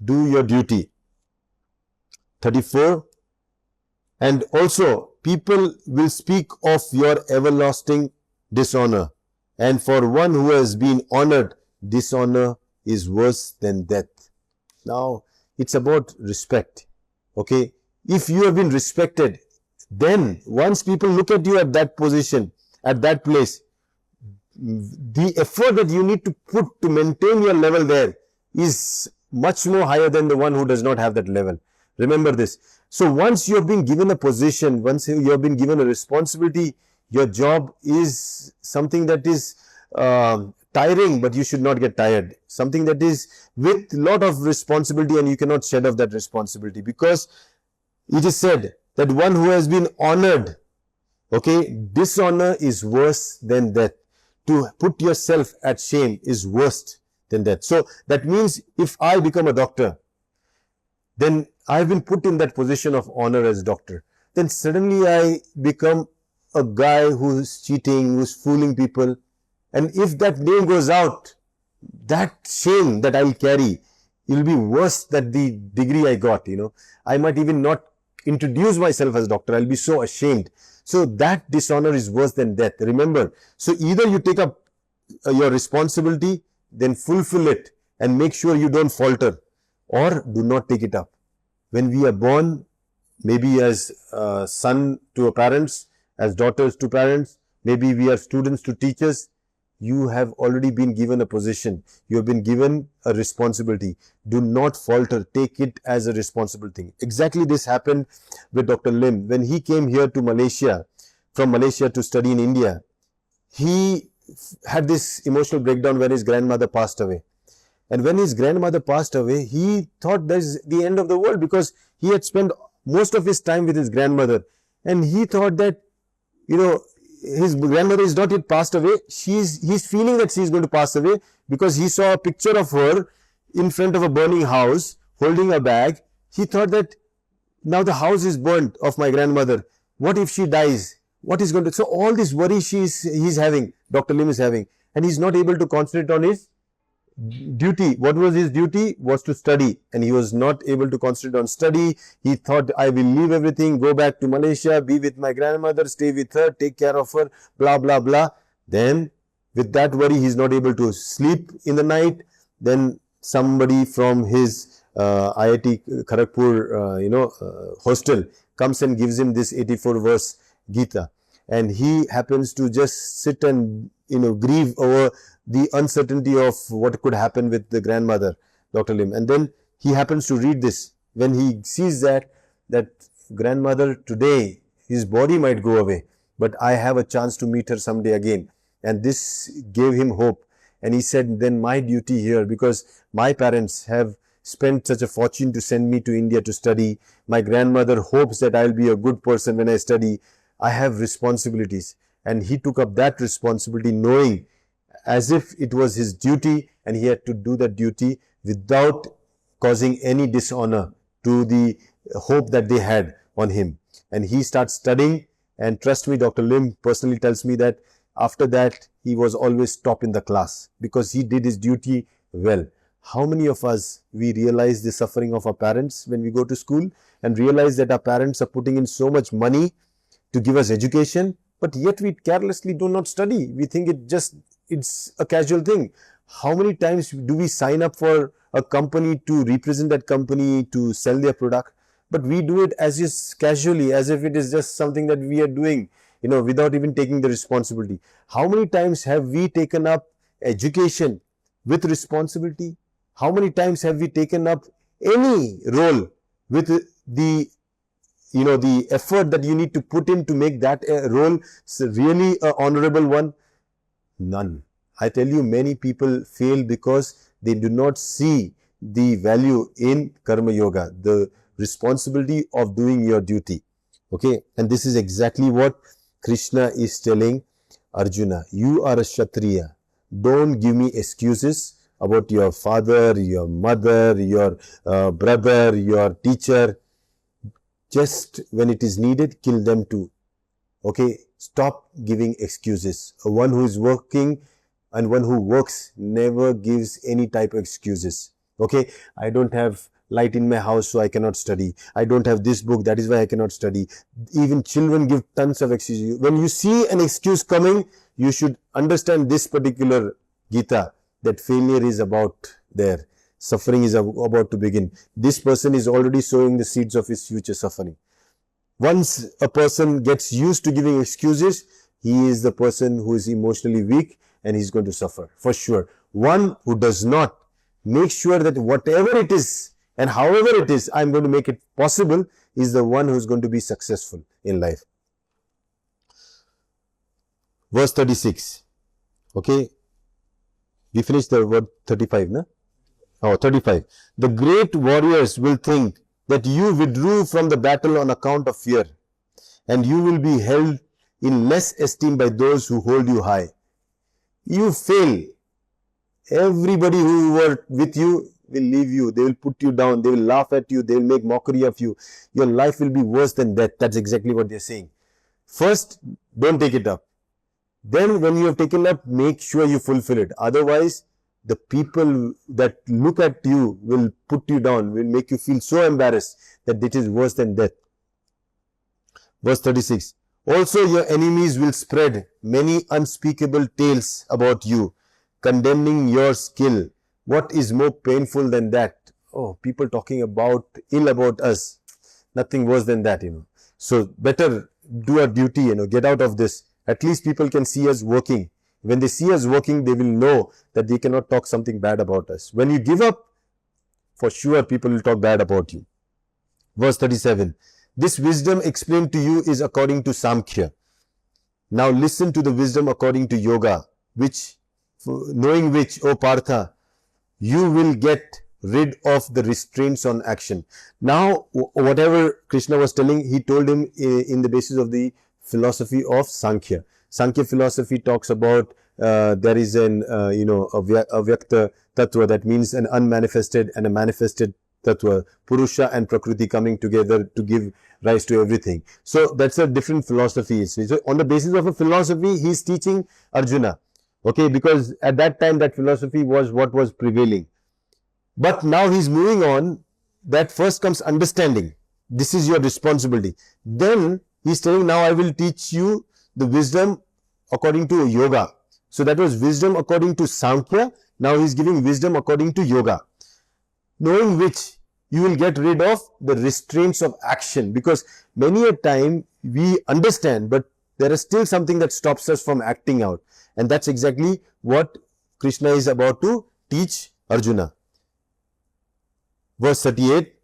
Do your duty. 34. And also, people will speak of your everlasting dishonor. And for one who has been honored, dishonor is worse than death. Now, it's about respect. Okay? If you have been respected, then once people look at you at that position, at that place, the effort that you need to put to maintain your level there is much more higher than the one who does not have that level. Remember this. So once you have been given a position, once you have been given a responsibility, your job is something that is tiring, but you should not get tired. Something that is with a lot of responsibility, and you cannot shed off that responsibility, because it is said that one who has been honored, okay, dishonor is worse than death. To put yourself at shame is worse than that. So that means if I become a doctor, then I've been put in that position of honor as doctor. Then suddenly I become a guy who's cheating, who's fooling people. And if that name goes out, that shame that I'll carry, it will be worse than the degree I got, I might even not introduce myself as doctor. I'll be so ashamed. So that dishonor is worse than death. Remember. So either you take up your responsibility, then fulfill it and make sure you don't falter, or do not take it up. When we are born, maybe as son to our parents, as daughters to parents, maybe we are students to teachers, you have already been given a position. You have been given a responsibility. Do not falter. Take it as a responsible thing. Exactly this happened with Dr. Lim. When he came here to Malaysia, from Malaysia to study in India, he had this emotional breakdown when his grandmother passed away. And when his grandmother passed away, he thought that's the end of the world, because he had spent most of his time with his grandmother. And he thought that, his grandmother is not yet passed away. He's feeling that she's going to pass away, because he saw a picture of her in front of a burning house holding a bag. He thought that now the house is burnt of my grandmother. What if she dies? What is going to... So all this worry he's having, Dr. Lim is having, and he's not able to concentrate on his duty. What was his duty? Was to study, and he was not able to concentrate on study. He thought, I will leave everything, go back to Malaysia, be with my grandmother, stay with her, take care of her, blah blah blah. Then with that worry, he's not able to sleep in the night. Then somebody from his IIT Kharagpur hostel comes and gives him this 84 verse Gita, and he happens to just sit and grieve over the uncertainty of what could happen with the grandmother, Dr. Lim. And then he happens to read this. When he sees that grandmother today, his body might go away, but I have a chance to meet her someday again. And this gave him hope. And he said, then my duty here, because my parents have spent such a fortune to send me to India to study. My grandmother hopes that I'll be a good person when I study. I have responsibilities. And he took up that responsibility, knowing as if it was his duty, and he had to do that duty without causing any dishonor to the hope that they had on him. And he starts studying, and trust me, Dr. Lim personally tells me that after that, he was always top in the class, because he did his duty well. How many of us, we realize the suffering of our parents when we go to school, and realize that our parents are putting in so much money to give us education, but yet we carelessly do not study. We think it's a casual thing. How many times do we sign up for a company to represent that company, to sell their product, but we do it as just casually, as if it is just something that we are doing, without even taking the responsibility. How many times have we taken up education with responsibility? How many times have we taken up any role with the effort that you need to put in to make that role really an honorable one? None. I tell you, many people fail because they do not see the value in Karma Yoga, the responsibility of doing your duty. Okay, and this is exactly what Krishna is telling Arjuna. You are a Kshatriya. Don't give me excuses about your father, your mother, your brother, your teacher. Just when it is needed, kill them too. Okay, stop giving excuses. One who is working and one who works never gives any type of excuses. Okay, I don't have light in my house, so I cannot study. I don't have this book, that is why I cannot study. Even children give tons of excuses. When you see an excuse coming, you should understand this particular Gita, that failure is about there. Suffering is about to begin. This person is already sowing the seeds of his future suffering. Once a person gets used to giving excuses, he is the person who is emotionally weak, and he's going to suffer for sure. One who does not make sure that whatever it is and however it is, I'm going to make it possible, is the one who's going to be successful in life. Verse 36. Okay. We finished the word 35, no? Oh, 35. The great warriors will think that you withdrew from the battle on account of fear, and you will be held in less esteem by those who hold you high. You fail. Everybody who were with you will leave you. They will put you down. They will laugh at you. They will make mockery of you. Your life will be worse than death. That's exactly what they're saying. First, don't take it up. Then when you have taken up, make sure you fulfill it. Otherwise, the people that look at you will put you down, will make you feel so embarrassed that it is worse than death. Verse 36. Also your enemies will spread many unspeakable tales about you, condemning your skill. What is more painful than that? Oh, people talking ill about us. Nothing worse than that, So better do our duty, get out of this. At least people can see us working. When they see us working, they will know that they cannot talk something bad about us. When you give up, for sure people will talk bad about you. Verse 37. This wisdom explained to you is according to Samkhya. Now listen to the wisdom according to Yoga, knowing which, O Partha, you will get rid of the restraints on action. Now, whatever Krishna was telling, he told him in the basis of the philosophy of Sankhya. Sankhya philosophy talks about there is an, avyakta tattva, that means an unmanifested and a manifested tattva, Purusha and Prakriti coming together to give rise to everything. So that's a different philosophy. So on the basis of a philosophy, he's teaching Arjuna. Okay, because at that time that philosophy was what was prevailing. But now he's moving on. That first comes understanding. This is your responsibility. Then he's telling, now I will teach you the wisdom according to yoga. So that was wisdom according to Sankhya. Now he's giving wisdom according to yoga. Knowing which you will get rid of the restraints of action. Because many a time we understand, but there is still something that stops us from acting out. And that's exactly what Krishna is about to teach Arjuna. Verse 38,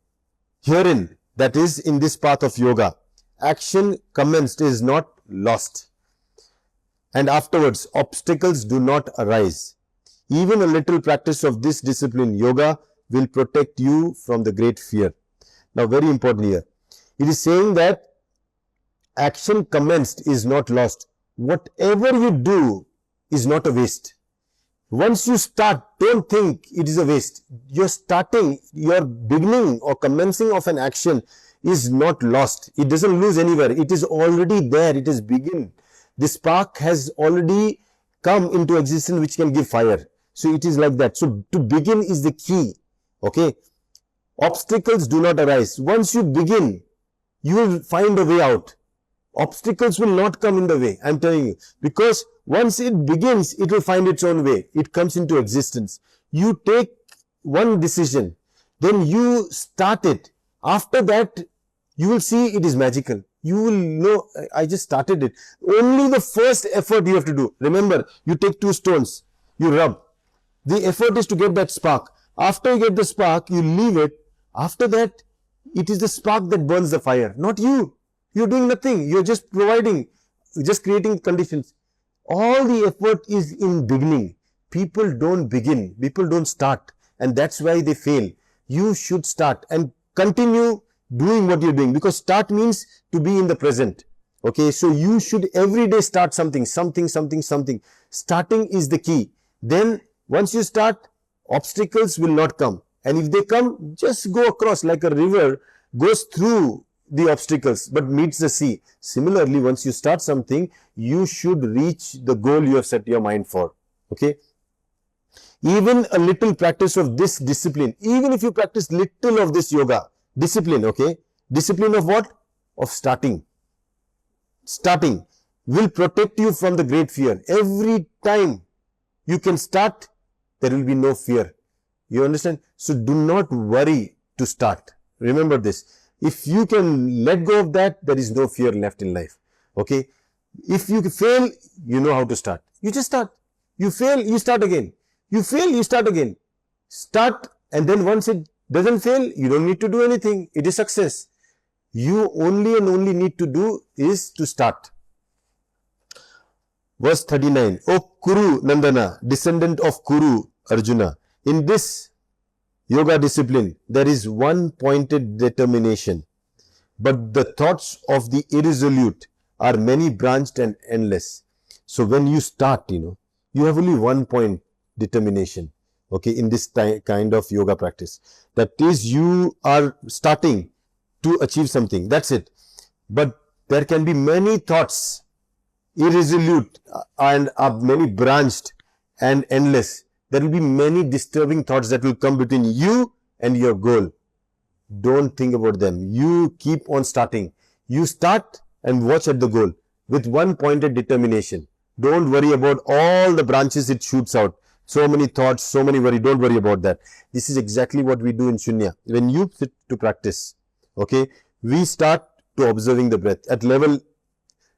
herein, that is in this path of yoga, action commenced is not lost. And afterwards, obstacles do not arise. Even a little practice of this discipline, yoga, will protect you from the great fear. Now, very important here. It is saying that action commenced is not lost. Whatever you do is not a waste. Once you start, don't think it is a waste. Your starting, your beginning or commencing of an action is not lost. It doesn't lose anywhere. It is already there. It is begin. The spark has already come into existence which can give fire. So it is like that. So to begin is the key. Okay. Obstacles do not arise. Once you begin, you will find a way out. Obstacles will not come in the way. I'm telling you. Because once it begins, it will find its own way. It comes into existence. You take one decision, then you start it. After that, you will see it is magical. You will know, I just started it. Only the first effort you have to do. Remember, you take 2 stones, you rub. The effort is to get that spark. After you get the spark, you leave it. After that, it is the spark that burns the fire, not you. You're doing nothing. You're just providing, just creating conditions. All the effort is in beginning. People don't begin. People don't start. And that's why they fail. You should start and continue doing what you're doing. Because start means to be in the present. Okay, so you should every day start something. Starting is the key. Then once you start, obstacles will not come. And if they come, just go across like a river goes through the obstacles but meets the sea. Similarly, once you start something, you should reach the goal you have set your mind for. Okay. Even a little practice of this discipline, even if you practice little of this yoga, discipline, okay. Discipline of what? Of starting. Starting will protect you from the great fear. Every time you can start, there will be no fear. You understand? So do not worry to start. Remember this. If you can let go of that, there is no fear left in life. Okay. If you fail, you know how to start. You just start. You fail, you start again. You fail, you start again. Start, and then once it doesn't fail, you don't need to do anything. It is success. You only and only need to do is to start. Verse 39. O Kuru Nandana, descendant of Kuru Arjuna, in this yoga discipline, there is one pointed determination. But the thoughts of the irresolute are many branched and endless. So when you start, you have only one point determination. Okay, in this kind of yoga practice. That is, you are starting to achieve something. That's it. But there can be many thoughts, irresolute, and are many branched and endless. There will be many disturbing thoughts that will come between you and your goal. Don't think about them. You keep on starting. You start and watch at the goal with one pointed determination. Don't worry about all the branches it shoots out. So many thoughts, so many worry. Don't worry about that. This is exactly what we do in Shunya. When you sit to practice, okay, we start to observing the breath. At level,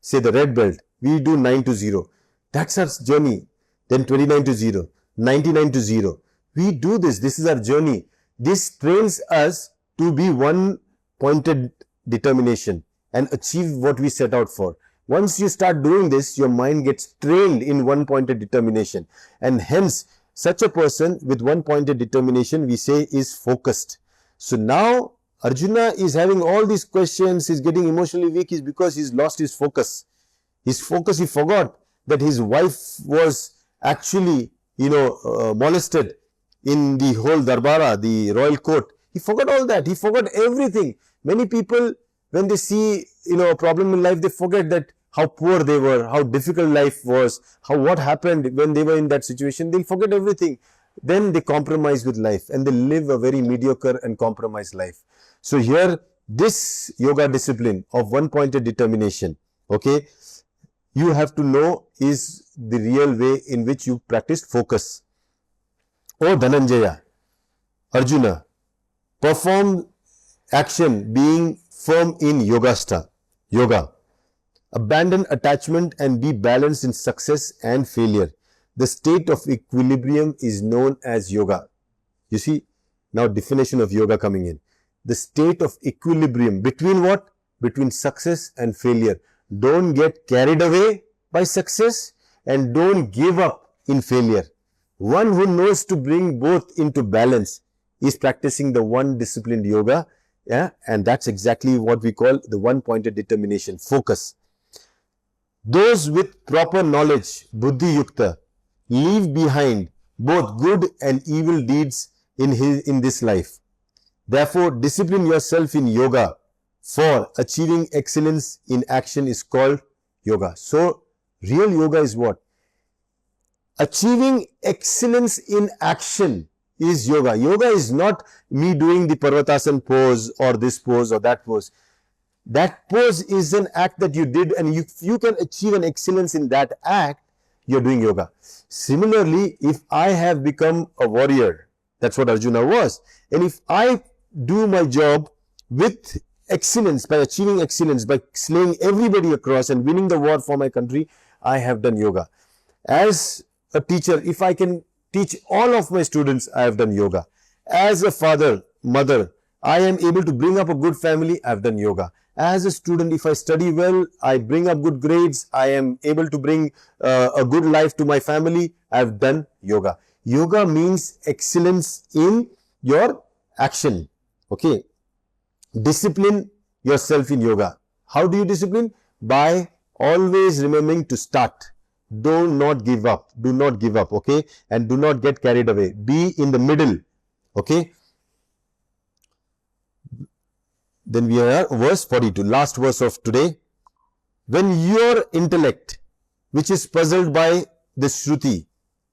say the red belt, we do 9 to 0. That's our journey. Then 29 to 0, 99 to 0. We do this. This is our journey. This trains us to be one pointed determination and achieve what we set out for. Once you start doing this, your mind gets trained in one pointed determination, and hence Such a person with one-pointed determination, we say, is focused. So now Arjuna is having all these questions, he's getting emotionally weak, is because he's lost his focus. His focus, he forgot that his wife was actually, molested in the whole Darbara, the royal court. He forgot all that. He forgot everything. Many people, when they see, a problem in life, they forget that how poor they were, how difficult life was, what happened when they were in that situation. They'll forget everything. Then they compromise with life and they live a very mediocre and compromised life. So here, this yoga discipline of one-pointed determination, okay, you have to know is the real way in which you practice focus. O Dhananjaya, Arjuna, perform action being firm in yoga. Abandon attachment and be balanced in success and failure. The state of equilibrium is known as yoga. You see, now definition of yoga coming in. The state of equilibrium between what? Between success and failure. Don't get carried away by success and don't give up in failure. One who knows to bring both into balance is practicing the one disciplined yoga, and that's exactly what we call the one-pointed determination, focus. Those with proper knowledge, buddhi yukta, leave behind both good and evil deeds in this life. Therefore, discipline yourself in yoga, for achieving excellence in action is called yoga. So, real yoga is what? Achieving excellence in action is yoga. Yoga is not me doing the Parvatasana pose or this pose or that pose. That pose is an act that you did, and if you can achieve an excellence in that act, you're doing yoga. Similarly, if I have become a warrior, that's what Arjuna was, and if I do my job with excellence, by achieving excellence, by slaying everybody across and winning the war for my country, I have done yoga. As a teacher, if I can teach all of my students, I have done yoga. As a father, mother, I am able to bring up a good family, I have done yoga. As a student, if I study well, I bring up good grades, I am able to bring a good life to my family, I have done yoga. Yoga means excellence in your action. Okay. Discipline yourself in yoga. How do you discipline? By always remembering to start. Do not give up. Do not give up. Okay. And do not get carried away. Be in the middle. Okay. Then we are verse 42, last verse of today. When your intellect, which is puzzled by the Shruti,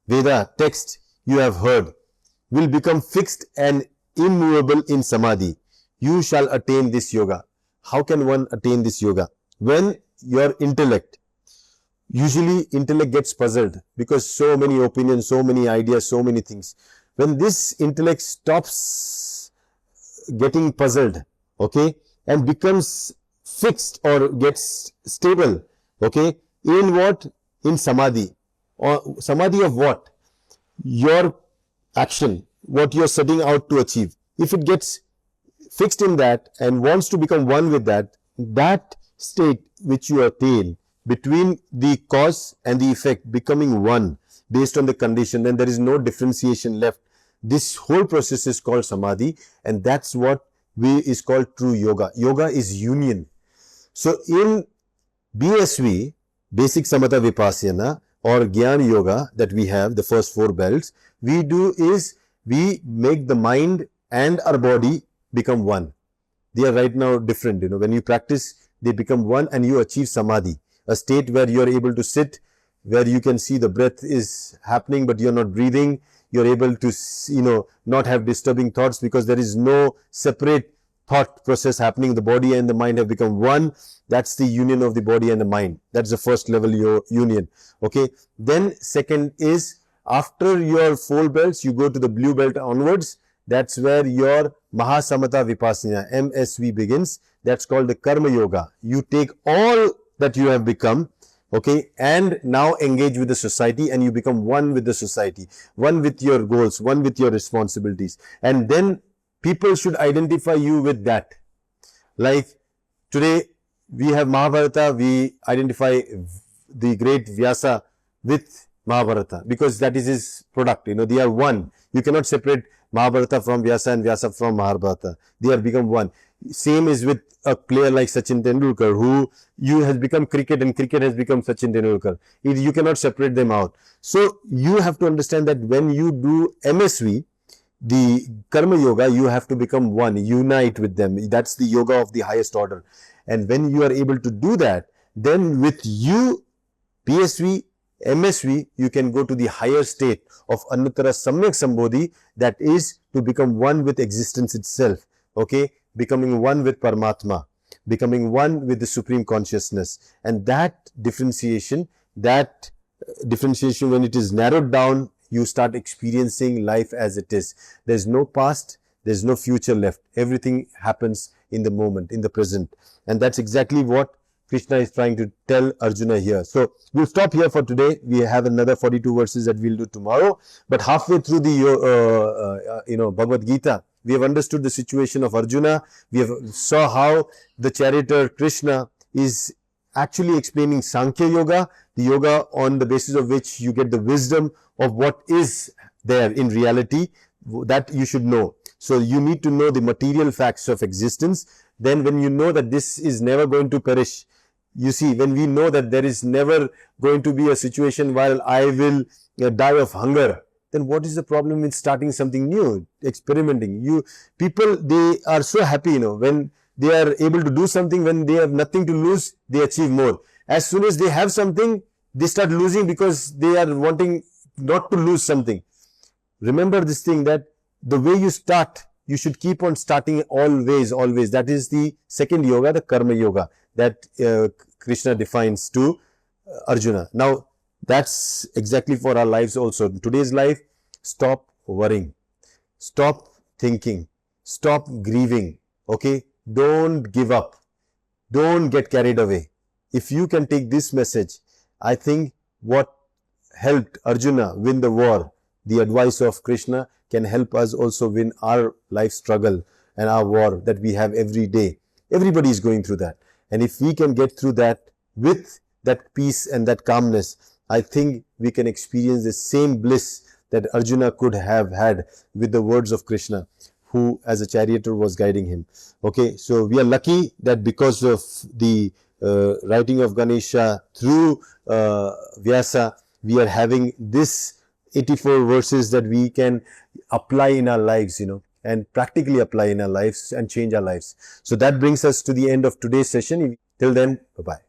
Veda, text you have heard, will become fixed and immovable in Samadhi, you shall attain this yoga. How can one attain this yoga? When your intellect, usually intellect gets puzzled because so many opinions, so many ideas, so many things. When this intellect stops getting puzzled, okay, and becomes fixed or gets stable, okay, in what? In Samadhi. Or Samadhi of what? Your action, what you are setting out to achieve. If it gets fixed in that and wants to become one with that, that state which you attain between the cause and the effect becoming one based on the condition, then there is no differentiation left. This whole process is called Samadhi, and that's what is called true yoga. Yoga is union. So in BSV, Basic Samatha Vipassana or Gyan Yoga that we have, the first 4 belts, we do is we make the mind and our body become one. They are right now different. When you practice, they become one and you achieve Samadhi, a state where you are able to sit, where you can see the breath is happening but you're not breathing. You're able to, not have disturbing thoughts because there is no separate thought process happening. The body and the mind have become one. That's the union of the body and the mind. That's the first level union. Okay. Then second is after your 4 belts, you go to the blue belt onwards. That's where your Mahasamatha Vipassana, MSV, begins. That's called the Karma Yoga. You take all that you have become, okay, and now engage with the society and you become one with the society, one with your goals, one with your responsibilities. And then people should identify you with that. Like today we have Mahabharata, we identify the great Vyasa with Mahabharata, because that is his product. They are one. You cannot separate Mahabharata from Vyasa and Vyasa from Mahabharata. They are become one. Same is with a player like Sachin Tendulkar, who you has become cricket and cricket has become Sachin Tendulkar. You cannot separate them out. So you have to understand that when you do MSV, the Karma Yoga, you have to become one, unite with them. That's the yoga of the highest order. And when you are able to do that, then with you, PSV, MSV, you can go to the higher state of Annuttara Samyak Sambodhi, that is to become one with existence itself. Okay, becoming one with Paramatma, becoming one with the Supreme Consciousness. And that differentiation when it is narrowed down, you start experiencing life as it is. There's no past, there's no future left. Everything happens in the moment, in the present. And that's exactly what Krishna is trying to tell Arjuna here. So we'll stop here for today. We have another 42 verses that we'll do tomorrow. But halfway through the Bhagavad Gita, we have understood the situation of Arjuna. We have saw how the charioteer Krishna is actually explaining Sankhya Yoga, the yoga on the basis of which you get the wisdom of what is there in reality, that you should know. So you need to know the material facts of existence. Then when you know that this is never going to perish, you see, when we know that there is never going to be a situation while I will die of hunger, then what is the problem in starting something new, experimenting? People, they are so happy, when they are able to do something. When they have nothing to lose, they achieve more. As soon as they have something, they start losing because they are wanting not to lose something. Remember this thing, that the way you start, you should keep on starting always. That is the second yoga, the Karma Yoga, that Krishna defines to Arjuna. Now, that's exactly for our lives also. In today's life, stop worrying, stop thinking, stop grieving. Okay, don't give up, don't get carried away. If you can take this message, I think what helped Arjuna win the war, the advice of Krishna, can help us also win our life struggle and our war that we have every day. Everybody is going through that. And if we can get through that with that peace and that calmness, I think we can experience the same bliss that Arjuna could have had with the words of Krishna, who as a charioteer was guiding him. Okay, so we are lucky that because of the writing of Ganesha through Vyasa, we are having this 84 verses that we can apply in our lives, and practically apply in our lives and change our lives. So that brings us to the end of today's session. Till then, bye-bye.